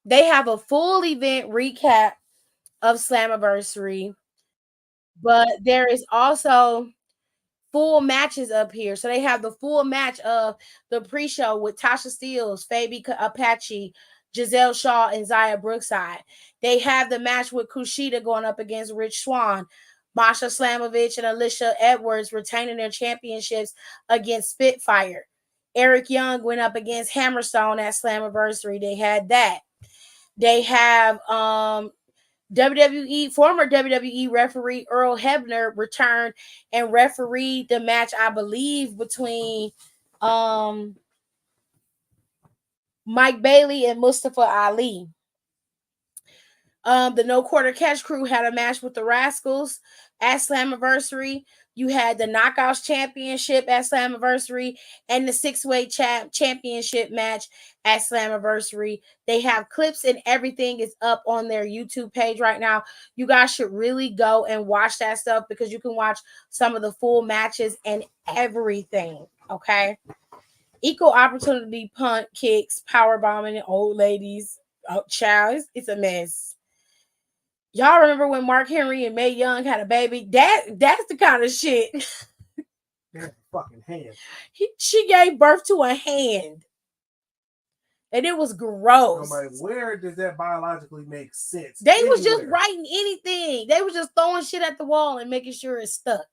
they have a full event recap of Slammiversary. But there is also full matches up here. So they have the full match of the pre-show with Tasha Steelz, Fabi Apache, Giselle Shaw, and Zaya Brookside. They have the match with Kushida going up against Rich Swann, Masha Slamovich and Alicia Edwards retaining their championships against Spitfire. Eric Young went up against Hammerstone at Slammiversary. They had that. They have former WWE referee Earl Hebner returned and refereed the match, I believe, between Mike Bailey and Mustafa Ali. The No Quarter Catch crew had a match with the Rascals at Slammiversary. You had the Knockouts Championship at Slammiversary and the 6-way championship match at Slammiversary. They have clips and everything is up on their YouTube page right now. You guys should really go and watch that stuff because you can watch some of the full matches and everything, okay? Equal opportunity punt kicks, power bombing, old ladies. Oh, child, it's a mess. Y'all remember when Mark Henry and Mae Young had a baby? That's the kind of shit. That fucking hand. She gave birth to a hand. And it was gross. I'm like, where does that biologically make sense? They was just writing anything. They was just throwing shit at the wall and making sure it stuck.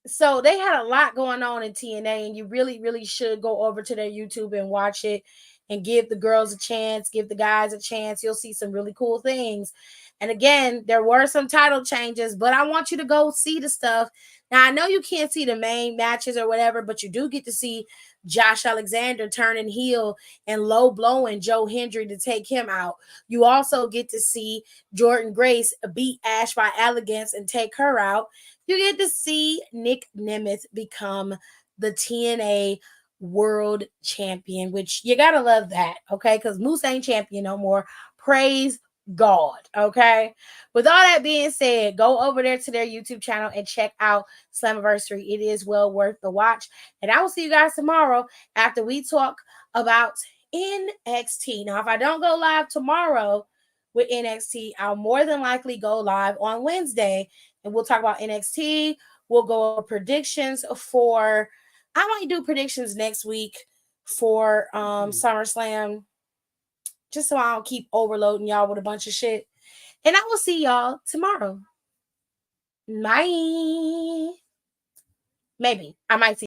So they had a lot going on in TNA, and you really, really should go over to their YouTube and watch it and give the girls a chance, give the guys a chance. You'll see some really cool things. And again, there were some title changes, but I want you to go see the stuff. Now, I know you can't see the main matches or whatever, but you do get to see Josh Alexander turning heel and low blowing Joe Hendry to take him out. You also get to see Jordan Grace beat Ash by elegance and take her out. You get to see Nick Nemeth become the TNA World Champion, which you gotta love that, okay? Because Moose ain't champion no more. Praise God, okay? With all that being said, go over there to their YouTube channel and check out Slammiversary. It is well worth the watch. And I will see you guys tomorrow after we talk about NXT. Now, if I don't go live tomorrow with NXT, I'll more than likely go live on Wednesday and we'll talk about NXT. We'll go over predictions for, I might do predictions next week for SummerSlam, just so I don't keep overloading y'all with a bunch of shit. And I will see y'all tomorrow. Bye. Maybe I might see